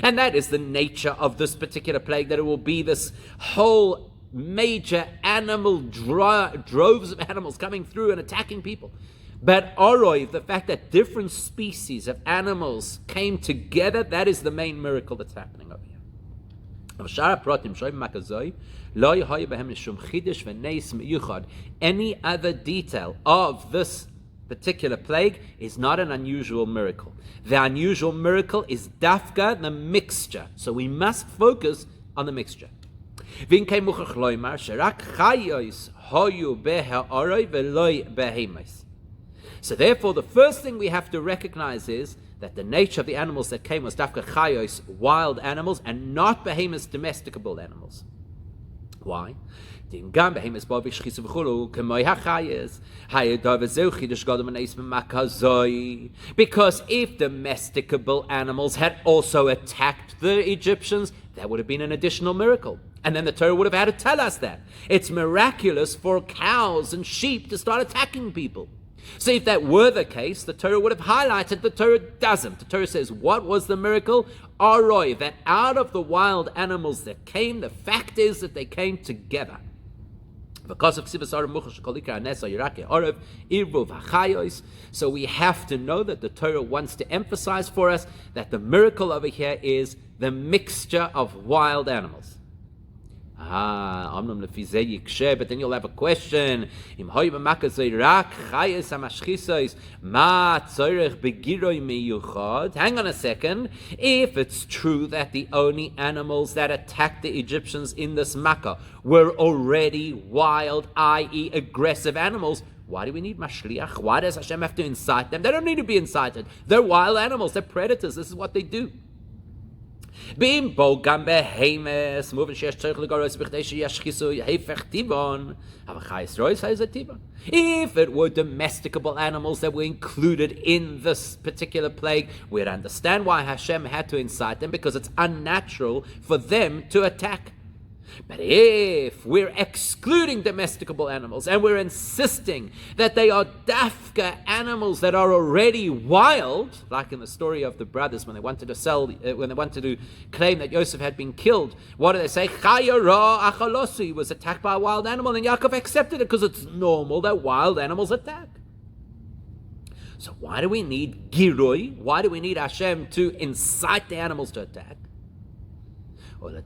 And that is the nature of this particular plague, that it will be this whole major animal droves of animals coming through and attacking people. But Arov, the fact that different species of animals came together, that is the main miracle that's happening over here. Any other detail of this particular plague is not an unusual miracle. The unusual miracle is dafka, the mixture. So we must focus on the mixture. So therefore, the first thing we have to recognize is that the nature of the animals that came was dafka chayos, wild animals, and not behemoths, domesticable animals. Why? Because if domesticable animals had also attacked the Egyptians, that would have been an additional miracle. And then the Torah would have had to tell us that. It's miraculous for cows and sheep to start attacking people. So if that were the case, the Torah would have highlighted. The Torah doesn't. The Torah says, what was the miracle? Aroi, that out of the wild animals that came, the fact is that they came together. Because of so we have to know that the Torah wants to emphasize for us that the miracle over here is the mixture of wild animals. But then you'll have a question. Hang on a second. If it's true that the only animals that attacked the Egyptians in this Makkah were already wild, i.e. aggressive animals, why do we need Mashliach? Why does Hashem have to incite them? They don't need to be incited. They're wild animals. They're predators. This is what they do. If it were domesticable animals that were included in this particular plague, we'd understand why Hashem had to incite them, because it's unnatural for them to attack. But if we're excluding domesticable animals and we're insisting that they are dafka animals that are already wild, like in the story of the brothers when they wanted to claim that Yosef had been killed, what do they say? He was attacked by a wild animal, and Yaakov accepted it because it's normal that wild animals attack. So why do we need girui? Why do we need Hashem to incite the animals to attack? Therefore,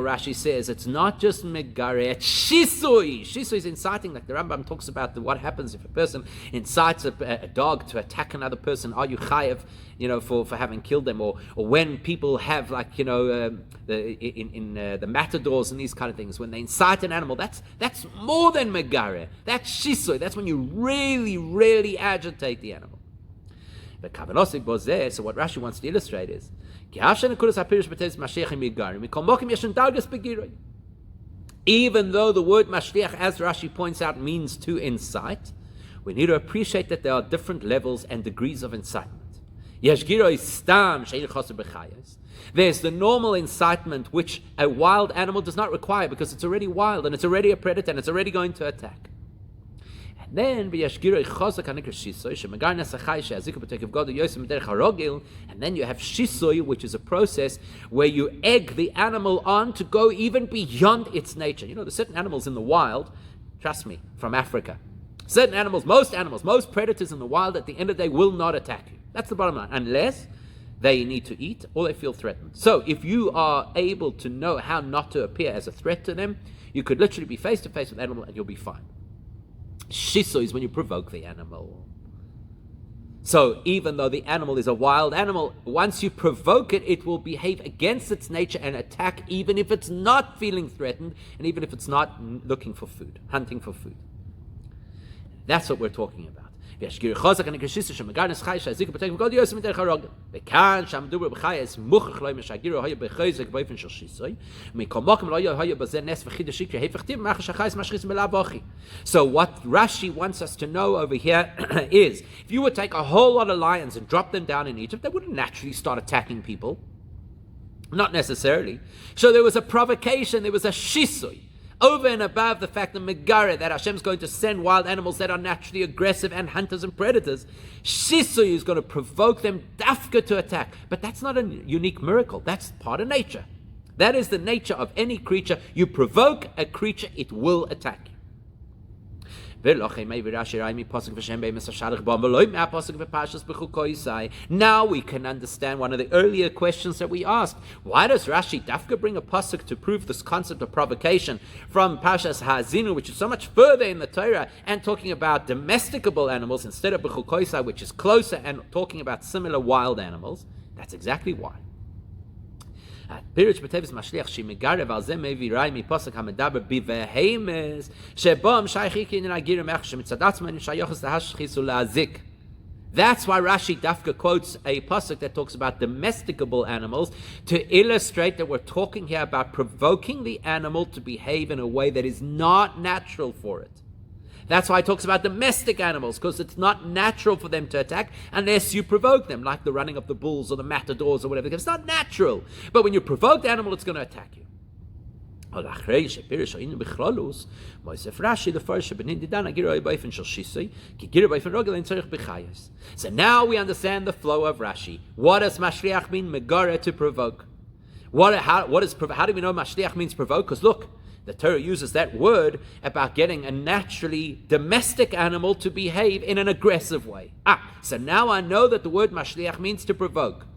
Rashi says it's not just megare, it's shisui. Shisui is inciting, like the Rambam talks about what happens if a person incites a dog to attack another person. Are you chayav, for having killed them? Or when people have, the matadors and these kind of things, when they incite an animal, that's more than megare. That's shisui. That's when you really, really agitate the animal. So what Rashi wants to illustrate is, even though the word Mashiach, as Rashi points out, means to incite, we need to appreciate that there are different levels and degrees of incitement. There's the normal incitement which a wild animal does not require because it's already wild and it's already a predator and it's already going to attack. And then and then you have Shisui, which is a process where you egg the animal on to go even beyond its nature. You know, there's certain animals in the wild, trust me, from Africa. Certain animals, most predators in the wild at the end of the day will not attack you. That's the bottom line, unless they need to eat or they feel threatened. So if you are able to know how not to appear as a threat to them, you could literally be face to face with the animal and you'll be fine. Shiso is when you provoke the animal. So even though the animal is a wild animal, once you provoke it, it will behave against its nature and attack even if it's not feeling threatened and even if it's not looking for food, hunting for food. That's what we're talking about. So what Rashi wants us to know over here is, if you would take a whole lot of lions and drop them down in Egypt, they wouldn't naturally start attacking people. Not necessarily. So there was a provocation, there was a shisui. Over and above the fact that Megare, that Hashem's going to send wild animals that are naturally aggressive and hunters and predators, Shisui is going to provoke them dafka to attack. But that's not a unique miracle. That's part of nature. That is the nature of any creature. You provoke a creature, it will attack you. Now we can understand one of the earlier questions that we asked. Why does Rashi dafka bring a pasuk to prove this concept of provocation from Parshas Ha'azinu, which is so much further in the Torah, and talking about domesticable animals instead of b'chukoisai, which is closer, and talking about similar wild animals? That's exactly why. פירוש בטבס משליח שמגרב על זה מביא ראי מפוסק המדבר בבהמס שבום שייכי כעניין הגירה מאחר שמצד עצמם שיוחס להשחיס ולהזיק. That's why Rashi Dafka quotes a pasuk that talks about domesticable animals to illustrate that we're talking here about provoking the animal to behave in a way that is not natural for it. That's why it talks about domestic animals, because it's not natural for them to attack unless you provoke them, like the running of the bulls or the matadors or whatever. It's not natural. But when you provoke the animal, it's going to attack you. So now we understand the flow of Rashi. What does Mashliach mean? Megara, to provoke. How do we know Mashliach means provoke? Because look, the Torah uses that word about getting a naturally domestic animal to behave in an aggressive way. So now I know that the word Mashliach means to provoke.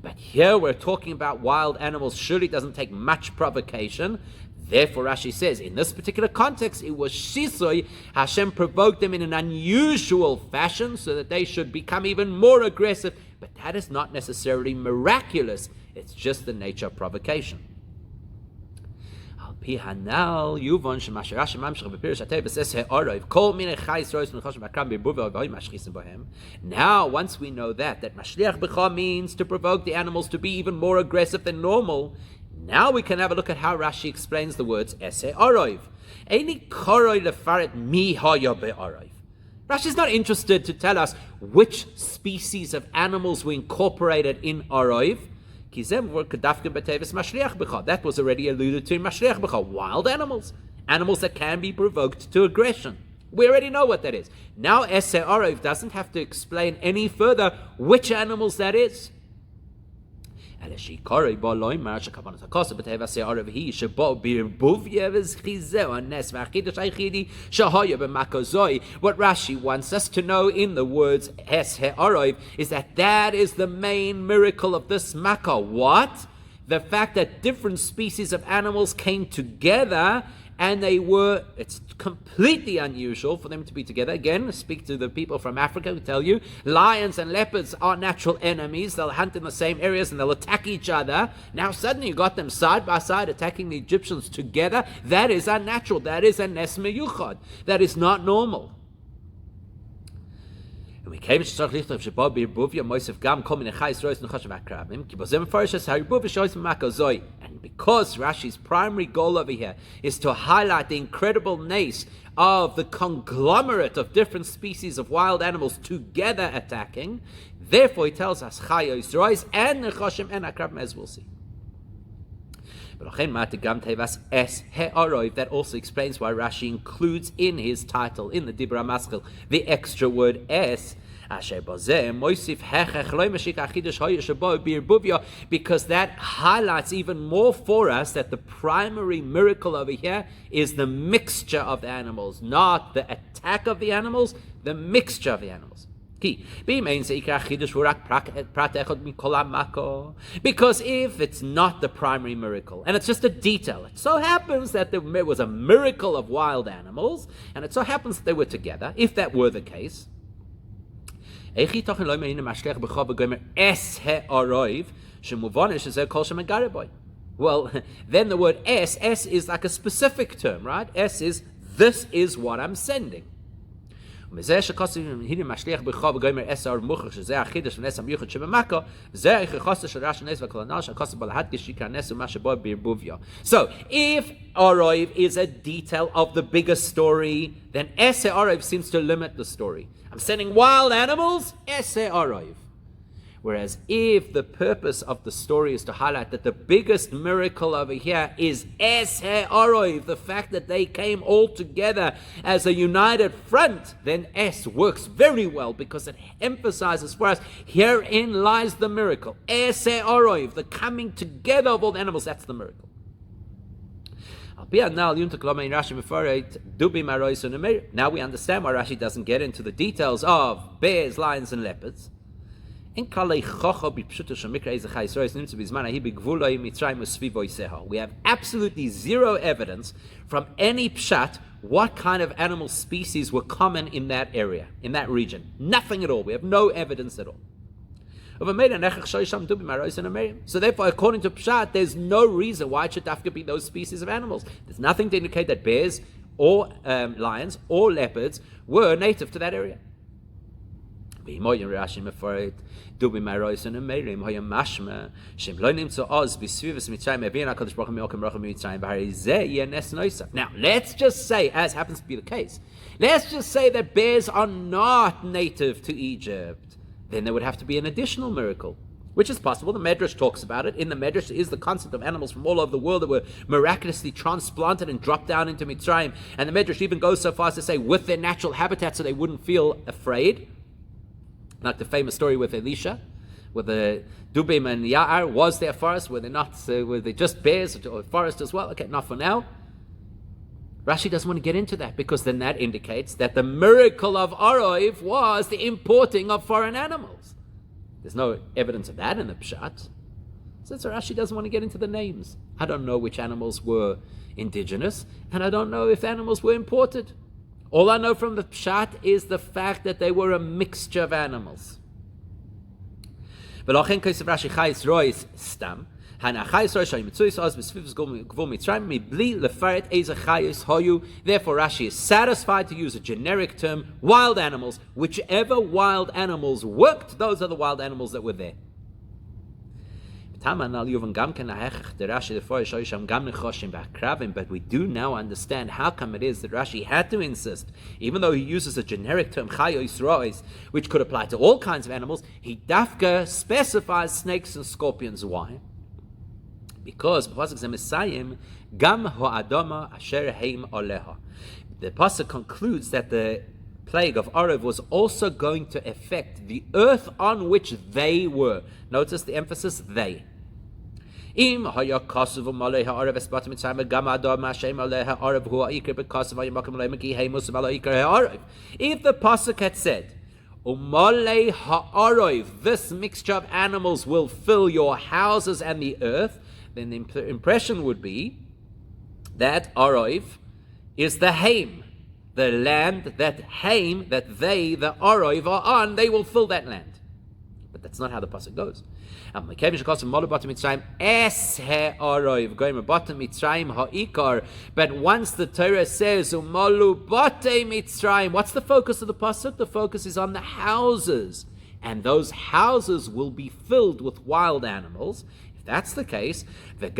But here we're talking about wild animals. Surely it doesn't take much provocation. Therefore, Rashi says, in this particular context, it was Shisoi. Hashem provoked them in an unusual fashion so that they should become even more aggressive. But that is not necessarily miraculous. It's just the nature of provocation. Now, once we know that Mashliach B'cha means to provoke the animals to be even more aggressive than normal, now we can have a look at how Rashi explains the words Eseh Arov. Rashi is not interested to tell us which species of animals we incorporated in Arov. That was already alluded to in Mashliach B'cha. Wild animals. Animals that can be provoked to aggression. We already know what that is. Now Eseh Arov doesn't have to explain any further which animals that is. Now, once we know what Rashi wants us to know in the words Eseh Arov is that is the main miracle of this makkah. What? The fact that different species of animals came together and it's completely unusual for them to be together. Again, speak to the people from Africa who tell you lions and leopards are natural enemies. They'll hunt in the same areas and they'll attack each other. Now suddenly you got them side by side attacking the Egyptians together. That is unnatural. That is a nes meyuchad. That is not normal. And we came to Tzarech Lichtav Sheba B'Irbuvia Moisef Gam Kol Minei Chayis Rois Nechashim Akrabim Ki Bozeh Mefarshas HaIrbuvia Shoyis Mako Zoi. And because Rashi's primary goal over here is to highlight the incredible nace of the conglomerate of different species of wild animals together attacking, therefore he tells us Chayos Rois and Nechashim and Akrabim, as we'll see. That also explains why Rashi includes in his title, in the Dibra Maskil, the extra word es, because that highlights even more for us that the primary miracle over here is the mixture of the animals, not the attack of the animals, the mixture of the animals. Because if it's not the primary miracle, and it's just a detail, it so happens that there was a miracle of wild animals, and it so happens that they were together, if that were the case, well, then the word es is like a specific term, right? Es is, this is what I'm sending. Because if it's Arov is a detail of the bigger story, then Ese Arov seems to limit the story. I'm sending wild animals, Ese Arov. Whereas if the purpose of the story is to highlight that the biggest miracle over here is Es Ha'arov, the fact that they came all together as a united front, then Es works very well because it emphasizes for us, herein lies the miracle. Es Ha'arov, the coming together of all the animals, that's the miracle. Now we understand why Rashi doesn't get into the details of bears, lions, and leopards. We have absolutely zero evidence from any pshat what kind of animal species were common in that area, in that region. Nothing at all. We have no evidence at all. So therefore, according to pshat, there's no reason why it should have to be those species of animals. There's nothing to indicate that bears or lions or leopards were native to that area. But let's just say, as happens to be the case, let's just say that bears are not native to Egypt. Then there would have to be an additional miracle, which is possible. The Medrash talks about it. In the Medrash is the concept of animals from all over the world that were miraculously transplanted and dropped down into Mitzrayim. And the Medrash even goes so far as to say with their natural habitat so they wouldn't feel afraid. Like the famous story with Elisha, where the Dubim and Ya'ar was their forest, were they just bears or forest as well? Okay, not for now. Rashi doesn't want to get into that because then that indicates that the miracle of Arov was the importing of foreign animals. There's no evidence of that in the Pshat. So Rashi doesn't want to get into the names. I don't know which animals were indigenous, and I don't know if animals were imported. All I know from the Pshat is the fact that they were a mixture of animals. Therefore, Rashi is satisfied to use a generic term, wild animals. Whichever wild animals worked, those are the wild animals that were there. But we do now understand how come it is that Rashi had to insist, even though he uses a generic term, chayos rois, which could apply to all kinds of animals, he dafka specifies snakes and scorpions. Why? Because the pasuk concludes that the plague of Arov was also going to affect the earth on which they were. Notice the emphasis, they. If the pasuk had said, "Umalei ha'arov," this mixture of animals will fill your houses and the earth, then the impression would be that Arov is the Haim, the land that Haim, that they, the Arov, are on, they will fill that land. But that's not how the pasuk goes. But when once the Torah says, what's the focus of the pasuk? The focus is on the houses. And those houses will be filled with wild animals. If that's the case, then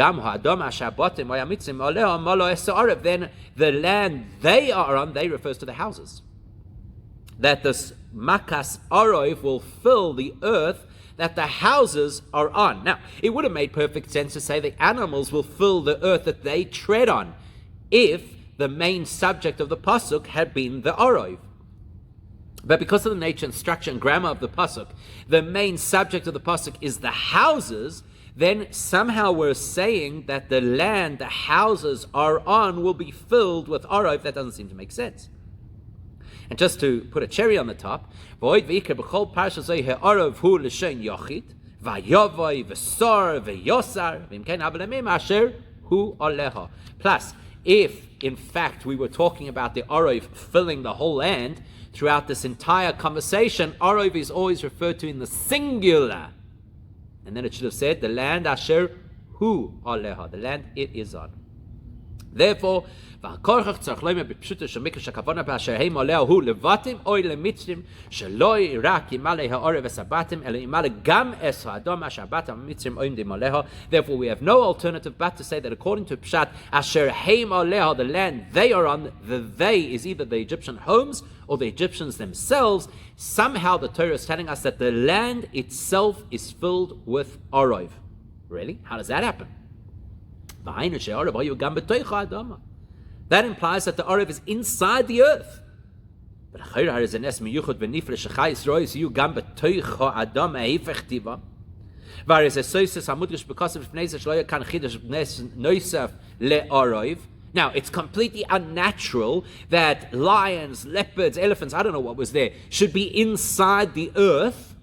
the land they are on, they refers to the houses. That this makas arov will fill the earth that the houses are on. Now, it would have made perfect sense to say the animals will fill the earth that they tread on if the main subject of the pasuk had been the arov. But because of the nature and structure and grammar of the pasuk, the main subject of the pasuk is the houses, then somehow we're saying that the land the houses are on will be filled with arov. That doesn't seem to make sense. And just to put a cherry on the top, plus, if in fact we were talking about the arov filling the whole land, throughout this entire conversation, arov is always referred to in the singular. And then it should have said, the land asher hu aleha, the land it is on. Therefore, the therefore we have no alternative but to say that according to Pshat, asher heim aleha, the land they are on, the they is either the Egyptian homes or the Egyptians themselves. Somehow the Torah is telling us that the land itself is filled with arov. Really? How does that happen? That implies that the arov is inside the earth. But now, it's completely unnatural that lions, leopards, elephants, I don't know what was there, should be inside the earth.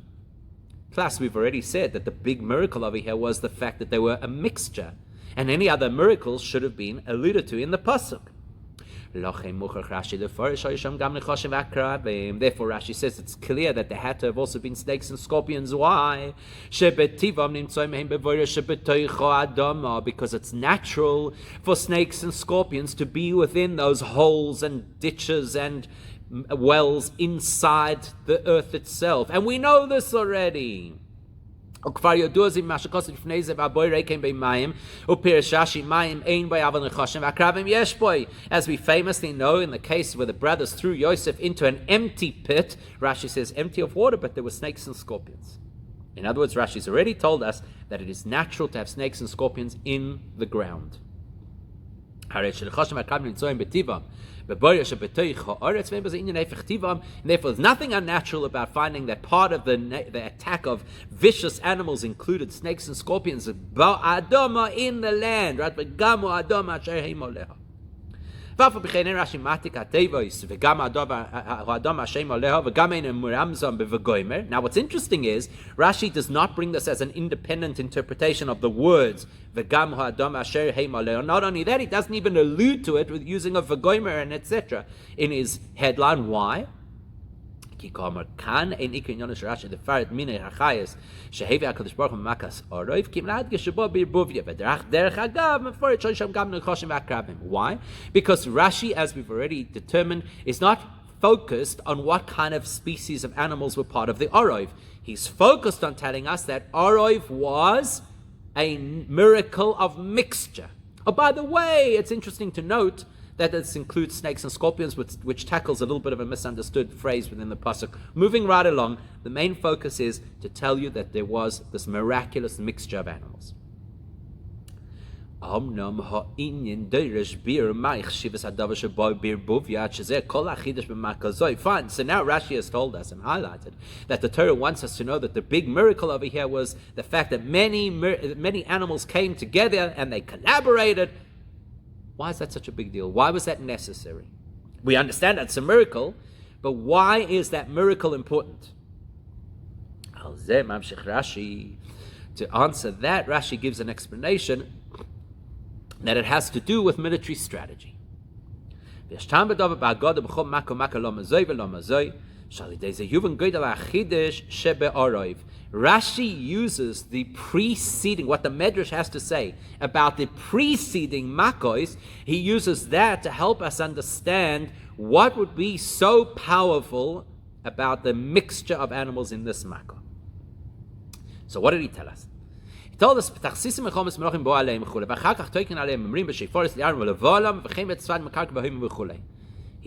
Plus, we've already said that the big miracle over here was the fact that they were a mixture. And any other miracles should have been alluded to in the pasuk. Therefore, Rashi says it's clear that there had to have also been snakes and scorpions. Why? Because it's natural for snakes and scorpions to be within those holes and ditches and wells inside the earth itself. And we know this already. As we famously know in the case where the brothers threw Yosef into an empty pit, Rashi says empty of water, but there were snakes and scorpions. In other words, Rashi's already told us that it is natural to have snakes and scorpions in the ground. Therefore, there's nothing unnatural about finding that part of the attack of vicious animals included snakes and scorpions in the land. Now, what's interesting is Rashi does not bring this as an independent interpretation of the words. Not only that, he doesn't even allude to it with using of v'gomer and etc. in his headline. Why? Because Rashi, as we've already determined, is not focused on what kind of species of animals were part of the Arov. He's focused on telling us that Arov was a miracle of mixture. Oh, by the way, it's interesting to note that this includes snakes and scorpions, which tackles a little bit of a misunderstood phrase within the pasuk. Moving right along, the main focus is to tell you that there was this miraculous mixture of animals. Fine, so now Rashi has told us and highlighted that the Torah wants us to know that the big miracle over here was the fact that many animals came together and they collaborated. Why is that such a big deal? Why was that necessary? We understand that's a miracle, but why is that miracle important? To answer that, Rashi gives an explanation that it has to do with military strategy. Rashi uses the preceding, what the Medrash has to say about the preceding Makos, he uses that to help us understand what would be so powerful about the mixture of animals in this Makah. So what did he tell us? He told us, he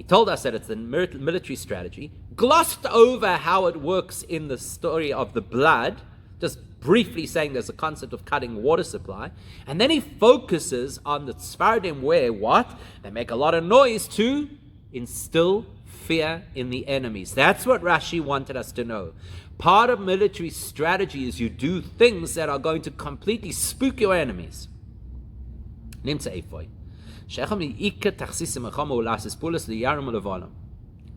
told us that it's the military strategy, glossed over how it works in the story of the blood, just briefly saying there's a concept of cutting water supply, and then he focuses on the Tzfardim where what? They make a lot of noise to instill fear in the enemies. That's what Rashi wanted us to know. Part of military strategy is you do things that are going to completely spook your enemies.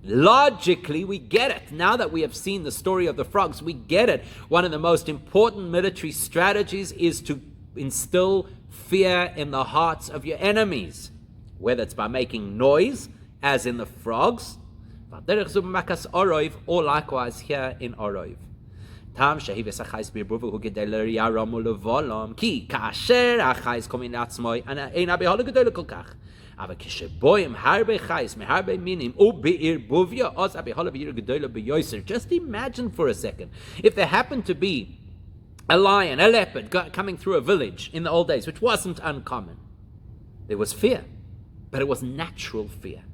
Logically, we get it. Now that we have seen the story of the frogs, we get it. One of the most important military strategies is to instill fear in the hearts of your enemies, whether it's by making noise, as in the frogs, or likewise here in Arov. Just imagine for a second, if there happened to be a lion, a leopard coming through a village in the old days, which wasn't uncommon. There was fear, but it was natural fear.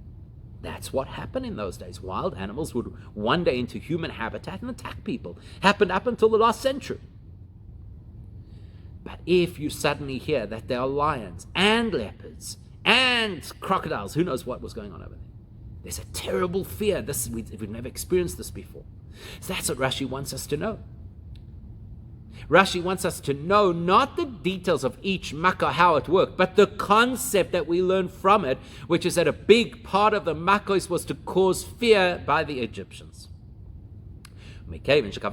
That's what happened in those days. Wild animals would wander into human habitat and attack people. Happened up until the last century. But if you suddenly hear that there are lions and leopards and crocodiles, who knows what was going on over there? There's a terrible fear. We've never experienced this before. So that's what Rashi wants us to know. Rashi wants us to know not the details of each makkah, how it worked, but the concept that we learn from it, which is that a big part of the makkahs was to cause fear by the Egyptians. Now we get why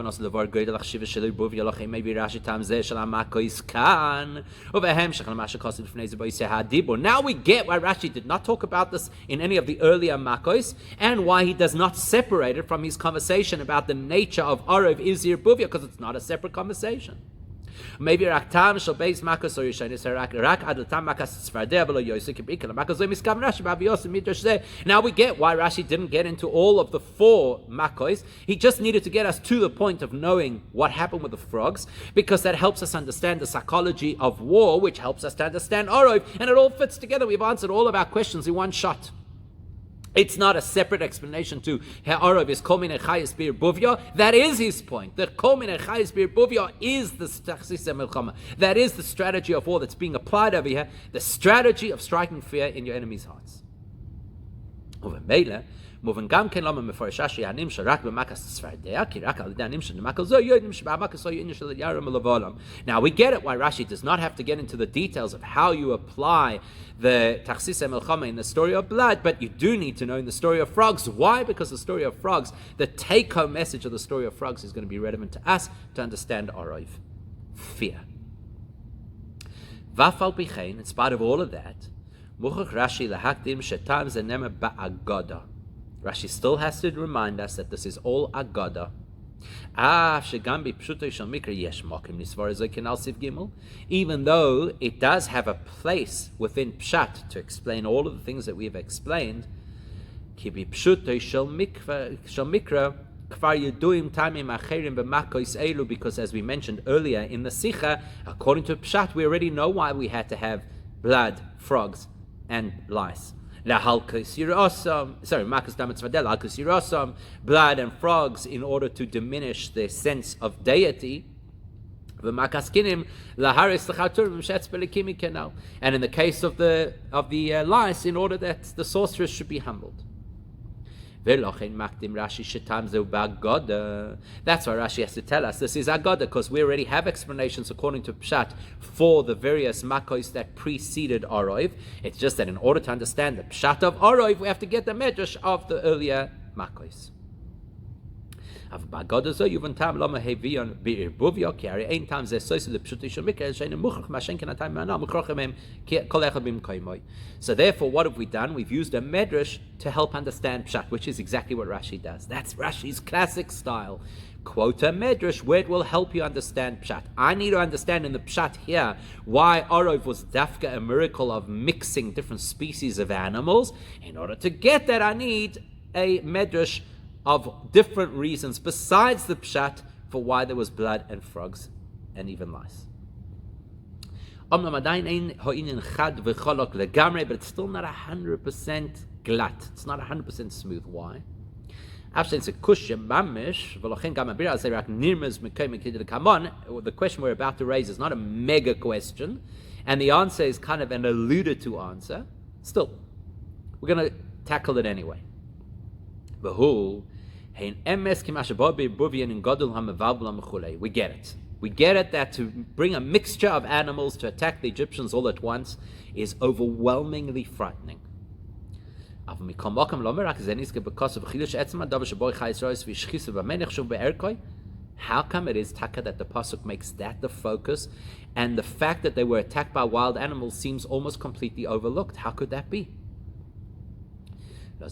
Rashi did not talk about this in any of the earlier Makos, and why he does not separate it from his conversation about the nature of Arov Izir Buvia, because it's not a separate conversation. Maybe Raktam shall base Makos or Yishanis Rak Adlatam Makas Tzfardeh Velo Yosef Kibikal Makos Miskam Rashi Rabbi Yosef Midrash Zeh. Now we get why Rashi didn't get into all of the four Makos. He just needed to get us to the point of knowing what happened with the frogs, because that helps us understand the psychology of war, which helps us to understand Arov, and it all fits together. We've answered all of our questions in one shot. It's not a separate explanation to Arov is Kol Minei Chayis Bir Buvya. That is his point. The Kol Minei Chayis Bir Buvya is the Tachsisei Milchama. That is the strategy of war that's being applied over here. The strategy of striking fear in your enemies' hearts. Now we get why Rashi does not have to get into the details of how you apply the Tachsisei Milchama in the story of blood, but you do need to know in the story of frogs. Why? Because the story of frogs, the take-home message of the story of frogs is going to be relevant to us to understand Arov. Fear. In spite of all of that, Rashi still has to remind us that this is all Agada. Even though it does have a place within Pshat to explain all of the things that we have explained, because as we mentioned earlier in the Sikha, according to Pshat, we already know why we had to have blood, frogs, and lice. Blood and frogs in order to diminish their sense of deity. And in the case of the lice, in order that the sorceress should be humbled. That's why Rashi has to tell us this is Agada, because we already have explanations according to Pshat for the various Makos that preceded Arov. It's just that in order to understand the Pshat of Arov, we have to get the Medrash of the earlier Makos. אבל בגודל זו יובן טעם למה הביון בערבוביו, כי הרי אין טעם זה סויסו לפשוטי של מקרה, שאין מוכרח מהשן כנתיים מהנ"ל, מוכרחים הם כל אחד במקומו. So therefore, what have we done? We've used a medrash to help understand pshat, which is exactly what Rashi does. That's Rashi's classic style. Quote a medrash where it will help you understand pshat. I need to understand in the pshat here why Arov was dafka, a miracle of mixing different species of animals. In order to get that, I need a medrash of different reasons besides the pshat for why there was blood and frogs and even lice. But it's still not 100% glatt. It's not 100% smooth. Why? The question we're about to raise is not a mega question, and the answer is kind of an alluded to answer. Still, we're going to tackle it anyway. We get it. We get it that to bring a mixture of animals to attack the Egyptians all at once is overwhelmingly frightening. How come it is taka that the pasuk makes that the focus, and the fact that they were attacked by wild animals seems almost completely overlooked? How could that be? So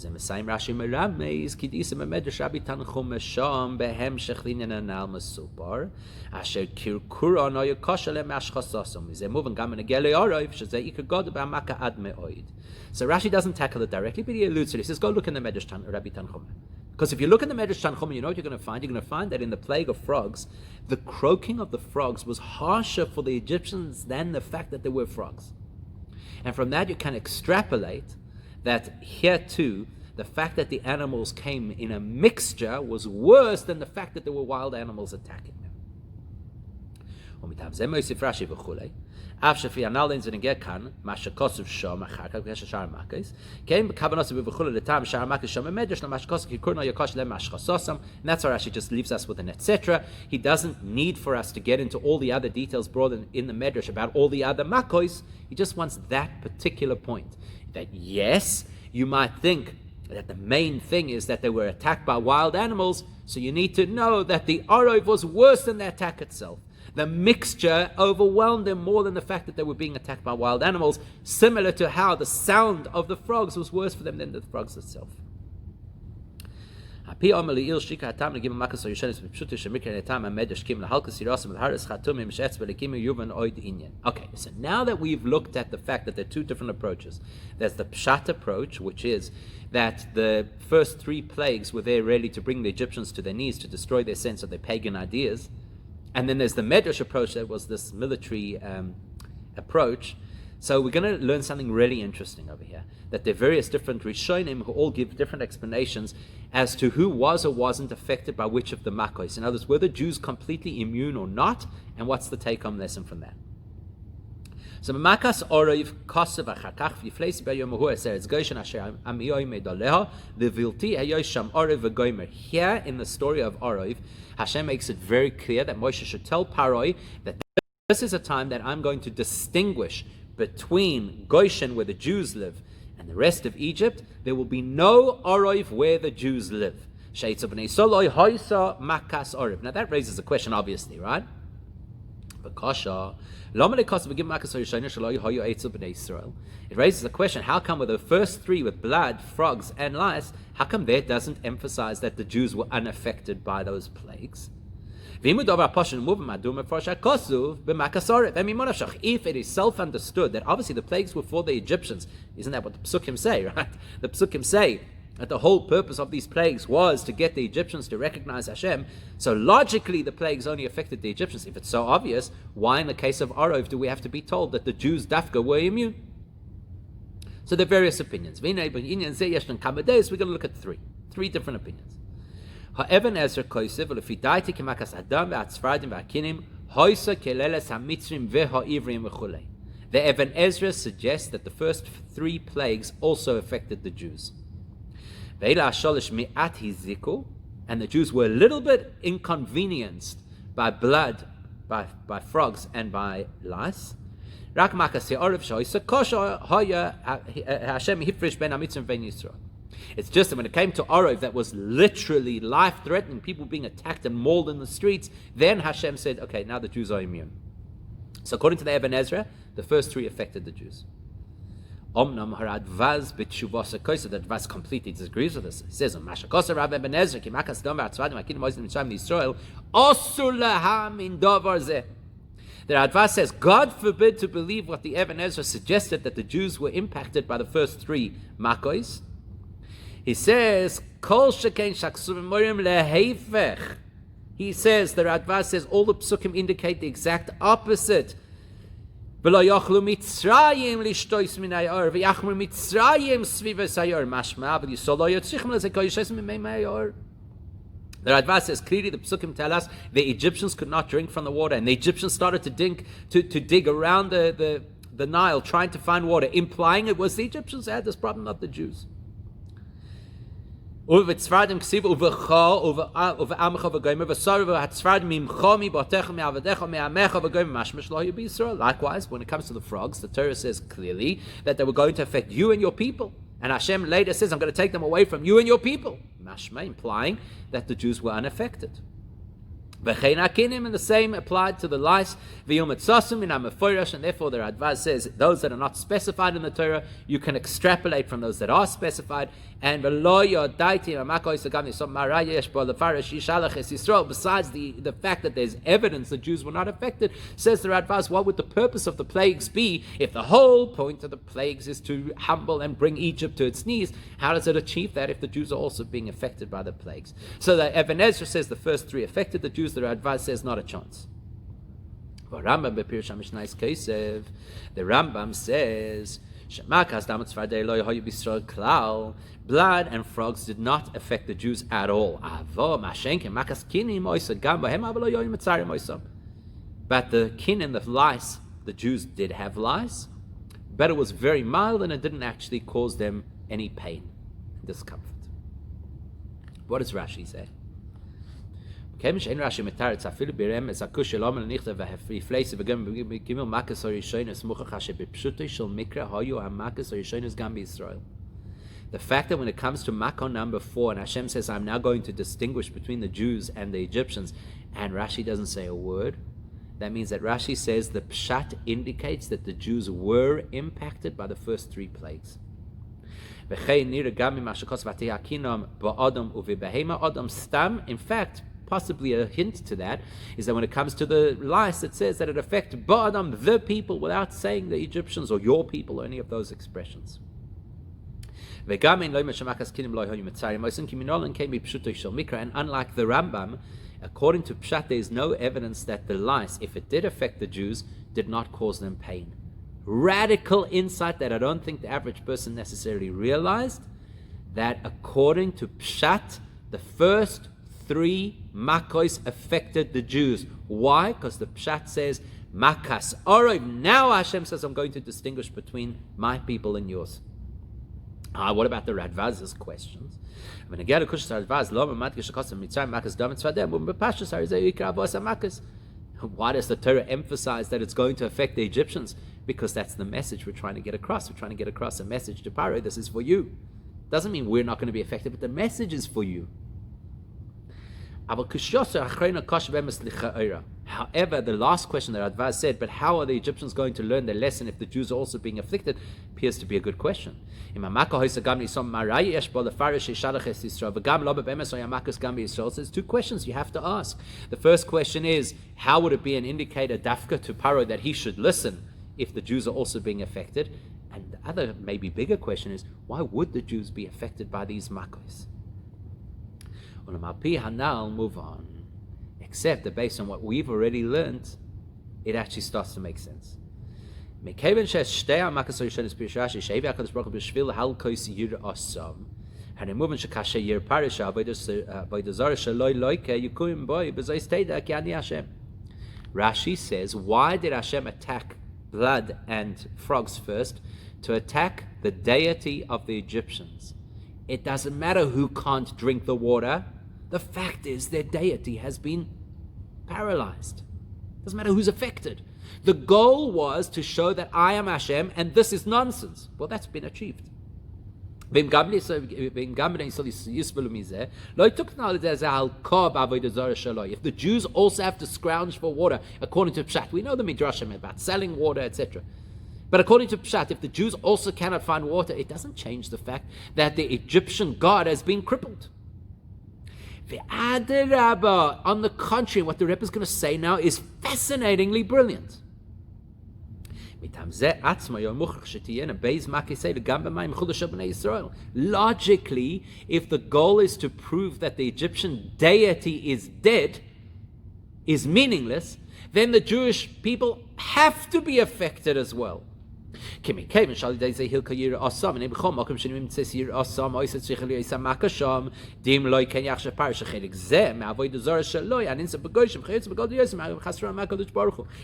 Rashi doesn't tackle it directly, but he alludes to it. He says, go look in the Medrash Rabbi Tanchuma. Because if you look in the Medrash Tanchuma, you know what you're going to find? You're going to find that in the plague of frogs, the croaking of the frogs was harsher for the Egyptians than the fact that there were frogs. And from that you can extrapolate that here too, the fact that the animals came in a mixture was worse than the fact that there were wild animals attacking them. After analyzing in Gekan, Mashakosov Shom, Shamakis, came Kabanos of Vukula the time, Shamakis Shom, Medish, Mashkoski, Kurno Yakosh, Mashkososam, and that's why Rashi just leaves us with an etc. He doesn't need for us to get into all the other details brought in the Medrash about all the other Makos. He just wants that particular point. That yes, you might think that the main thing is that they were attacked by wild animals, so you need to know that the Arov was worse than the attack itself. The mixture overwhelmed them more than the fact that they were being attacked by wild animals, similar to how the sound of the frogs was worse for them than the frogs itself. Okay, so now that we've looked at the fact that there are two different approaches, there's the Pshat approach, which is that the first three plagues were there really to bring the Egyptians to their knees, to destroy their sense of their pagan ideas. And then there's the Medrash approach that was this military approach. So we're going to learn something really interesting over here, that there are various different Rishonim who all give different explanations as to who was or wasn't affected by which of the Makos. In other words, were the Jews completely immune or not, and what's the take-home lesson from that? So Makas Orov Kosev Achakach V'Yifleis B'Yom Hu Eretz Goshen Asher Amiyoy Medaleha Levilti Hayoy Sham Orov V'Gomer. Here in the story of Orov, Hashem makes it very clear that Moshe should tell Paroi that this is a time that I'm going to distinguish between Goshen, where the Jews live, and the rest of Egypt. There will be no Orov where the Jews live. Now that raises a question, obviously, right? It raises a question, how come with the first three with blood, frogs, and lice, how come that doesn't emphasize that the Jews were unaffected by those plagues? If it is self-understood that obviously the plagues were for the Egyptians, isn't that what the Psukim say, right? The Psukim say that the whole purpose of these plagues was to get the Egyptians to recognize Hashem. So logically, the plagues only affected the Egyptians. If it's so obvious, why in the case of Arov do we have to be told that the Jews, Dafka, were immune? So there are various opinions. We're going to look at three different opinions. The Even Ezra suggests that the first three plagues also affected the Jews. And the Jews were a little bit inconvenienced by blood, by frogs and by lice. It's just that when it came to Arov, that was literally life-threatening, people being attacked and mauled in the streets, then Hashem said, okay, now the Jews are immune. So according to the Ibn Ezra, the first three affected the Jews. Omnam Haradvaz b'tshuvasa koisa, that Vaz completely disagrees with this. He says, Mashakosa Rabbi Ibn Ezra, ki makas dom v'atzvadim hakinim moisim mitzrayim Yisrael, osur laha min davar zeh. The Radvaz says, God forbid to believe what the Ibn Ezra suggested, that the Jews were impacted by the first three Makos. He says, Kol sheken shaksuvim morim lehefech. He says, the Radvaz says, all the psukim indicate the exact opposite. V'lo yochlu mitzrayim lishtois min hayor, v'yachmur mitzrayim svivas hayor, mashma, v'yisol lo yotzichem lezekoyishes mimei hayor. The Radvaz says clearly, the psukim tell us the Egyptians could not drink from the water, and the Egyptians started to dig around the Nile trying to find water, implying it was the Egyptians that had this problem, not the Jews. Like likewise, when it comes to the frogs, the Torah says clearly that they were going to affect you and your people. And Hashem later says, I'm going to take them away from you and your people. Mashma, implying that the Jews were unaffected. And the same applied to the lice. And therefore the Radvaz says, those that are not specified in the Torah, you can extrapolate from those that are specified. And besides the fact that there's evidence the Jews were not affected, says the Radvaz, what would the purpose of the plagues be if the whole point of the plagues is to humble and bring Egypt to its knees? How does it achieve that if the Jews are also being affected by the plagues? So the Ibn Ezra says the first three affected the Jews. The Radvaz says not a chance. The Rambam says, blood and frogs did not affect the Jews at all. But the kin and the lice, the Jews did have lice, but it was very mild and it didn't actually cause them any pain and discomfort. What does Rashi say? Because the fact that when it comes to Makon number 4, and Hashem says, I'm now going to distinguish between the Jews and the Egyptians, and Rashi doesn't say a word, that means that Rashi says the Pshat indicates that the Jews were impacted by the first three plagues. In fact, possibly a hint to that is that when it comes to the lice, it says that it affects Ba'adam, the people, without saying the Egyptians or your people or any of those expressions. And unlike the Rambam, according to Pshat, there is no evidence that the lice, if it did affect the Jews, did not cause them pain. Radical insight that I don't think the average person necessarily realized, that according to Pshat, the first three Makos affected the Jews. Why? Because the Pshat says, Makas Orov. Now Hashem says, I'm going to distinguish between my people and yours. What about the Radvaz's questions? Why does the Torah emphasize that it's going to affect the Egyptians? Because that's the message we're trying to get across. We're trying to get across a message to Paro. This is for you. Doesn't mean we're not going to be affected, but the message is for you. However, the last question that Radvaz said, but how are the Egyptians going to learn their lesson if the Jews are also being afflicted, appears to be a good question. Says two questions you have to ask. The first question is, how would it be an indicator dafka to Paro that he should listen if the Jews are also being affected? And the other, maybe bigger question is, why would the Jews be affected by these makos? Move on. Except that based on what we've already learned, it actually starts to make sense. Rashi says, why did Hashem attack blood and frogs first? To attack the deity of the Egyptians. It doesn't matter who can't drink the water. The fact is their deity has been paralyzed. Doesn't matter who's affected. The goal was to show that I am Hashem and this is nonsense. Well, that's been achieved. If the Jews also have to scrounge for water, according to Pshat, we know the Midrashim about selling water, etc. But according to Pshat, if the Jews also cannot find water, it doesn't change the fact that the Egyptian god has been crippled. On the contrary, what the Rebbe is going to say now is fascinatingly brilliant. Logically, if the goal is to prove that the Egyptian deity is dead, is meaningless, then the Jewish people have to be affected as well. And in the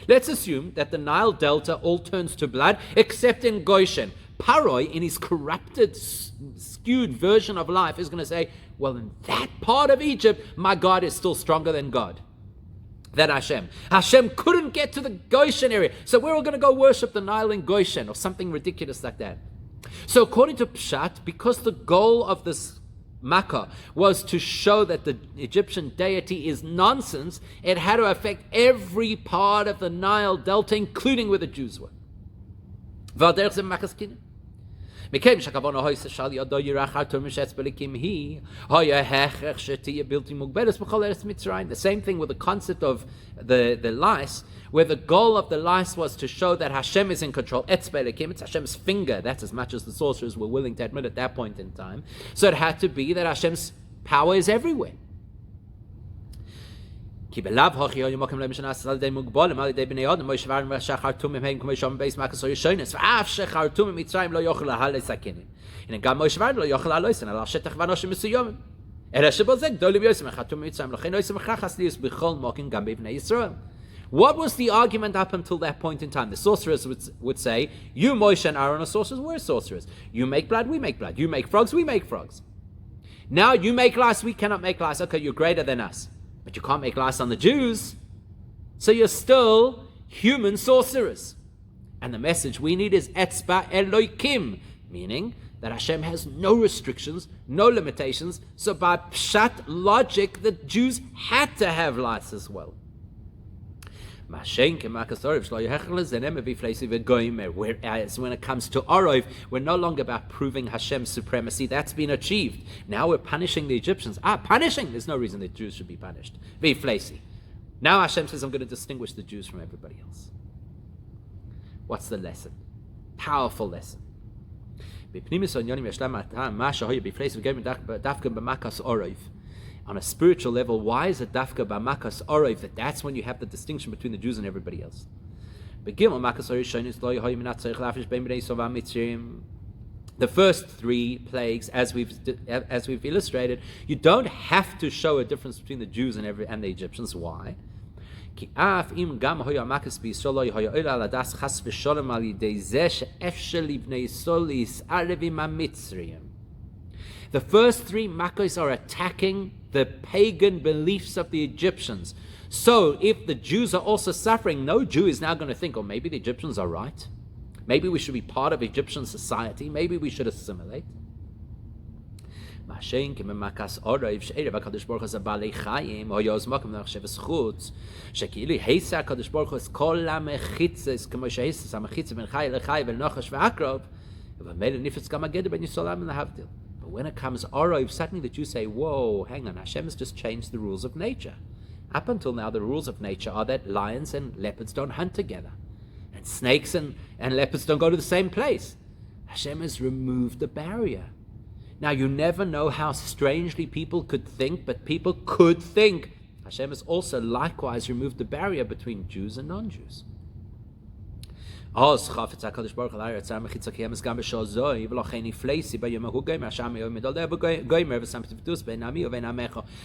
let's assume that the Nile Delta all turns to blood, except in Goshen. Paroi, in his corrupted, skewed version of life, is going to say, well, in that part of Egypt, my God is still stronger than God. Than Hashem. Hashem couldn't get to the Goshen area, so we're all going to go worship the Nile in Goshen, or something ridiculous like that. So according to Pshat, because the goal of this Makkah was to show that the Egyptian deity is nonsense, it had to affect every part of the Nile Delta, including where the Jews were. The same thing with the concept of the lice, where the goal of the lice was to show that Hashem is in control. It's Hashem's finger. That's as much as the sorcerers were willing to admit at that point in time. So it had to be that Hashem's power is everywhere. So now Hashem What was the argument up until that point in time? The sorcerers would say, you, Moshe and Aaron are sorcerers, we're sorcerers. You make blood, we make blood. You make frogs, we make frogs. Now you make lice, we cannot make lice. Okay, you're greater than us. But you can't make lice on the Jews. So you're still human sorcerers. And the message we need is Etzba Eloikim, meaning that Hashem has no restrictions, no limitations. So by Pshat logic, the Jews had to have lice as well. Whereas when it comes to Arov, we're no longer about proving Hashem's supremacy. That's been achieved. Now we're punishing the Egyptians. Punishing! There's no reason the Jews should be punished. Now Hashem says, I'm going to distinguish the Jews from everybody else. What's the lesson? Powerful lesson. On a spiritual level, why is it dafka b'makas orov that's when you have the distinction between the Jews and everybody else? The first three plagues, as we've illustrated, you don't have to show a difference between the Jews and the Egyptians. Why? The first three makkos are attacking the pagan beliefs of the Egyptians. So if the Jews are also suffering, no Jew is now going to think, oh, maybe the Egyptians are right. Maybe we should be part of Egyptian society. Maybe we should assimilate. But when it comes Arov, suddenly the Jews say, whoa, hang on, Hashem has just changed the rules of nature. Up until now, the rules of nature are that lions and leopards don't hunt together. And snakes and leopards don't go to the same place. Hashem has removed the barrier. Now, you never know how strangely people could think, but people could think. Hashem has also likewise removed the barrier between Jews and non-Jews. Therefore, when it comes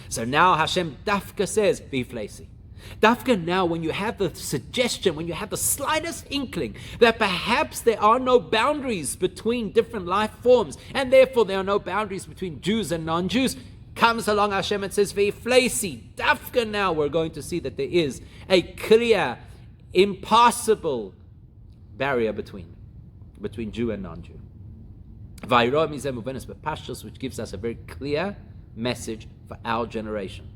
so now Hashem Dafka says, be flacy. Dafka now, when you have the suggestion, when you have the slightest inkling that perhaps there are no boundaries between different life forms, and therefore there are no boundaries between Jews and non-Jews, comes along Hashem and says, be flacy. Dafka now, we're going to see that there is a clear, impossible barrier between Jew and non-Jew. Voeira mizeh muvenos bepashtos, which gives us a very clear message for our generation.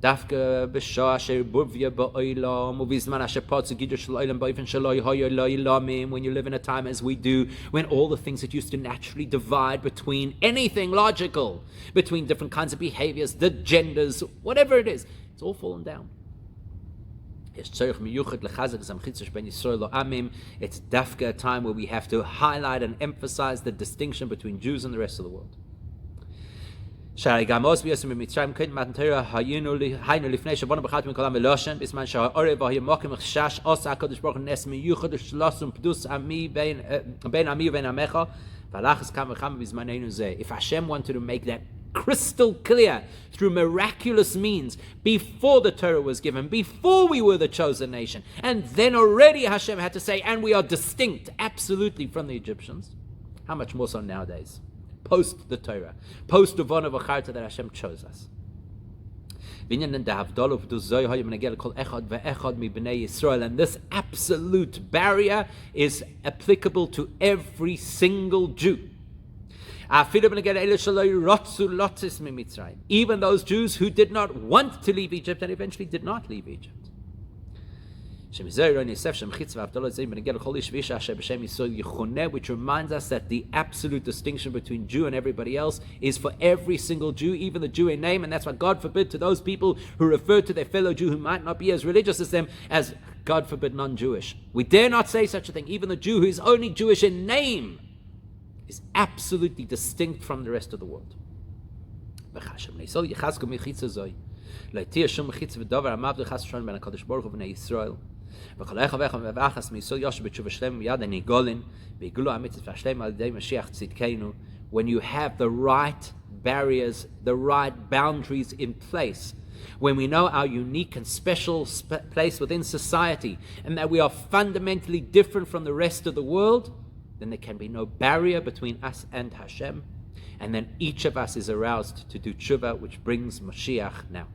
Dafka b'shah asher buvya ba'olam uvizman asher patzu gidur shel olam ba'ofen shelo hoyo lo ilamim. When you live in a time as we do, when all the things that used to naturally divide between anything logical, between different kinds of behaviors, the genders, whatever it is, it's all fallen down. It's dafka a time where we have to highlight and emphasize the distinction between Jews and the rest of the world. If Hashem wanted to make that crystal clear through miraculous means before the Torah was given, before we were the chosen nation, and then already Hashem had to say, and we are distinct absolutely from the Egyptians, how much more so nowadays, post the Torah, post the Vona V'charta that Hashem chose us. And this absolute barrier is applicable to every single Jew. Even those Jews who did not want to leave Egypt and eventually did not leave Egypt. Which reminds us that the absolute distinction between Jew and everybody else is for every single Jew, even the Jew in name, and that's why God forbid to those people who refer to their fellow Jew who might not be as religious as them as, God forbid, non-Jewish. We dare not say such a thing. Even the Jew who is only Jewish in name is absolutely distinct from the rest of the world. When you have the right barriers, the right boundaries in place, when we know our unique and special place within society, and that we are fundamentally different from the rest of the world, then there can be no barrier between us and Hashem, and then each of us is aroused to do tshuva, which brings Mashiach now.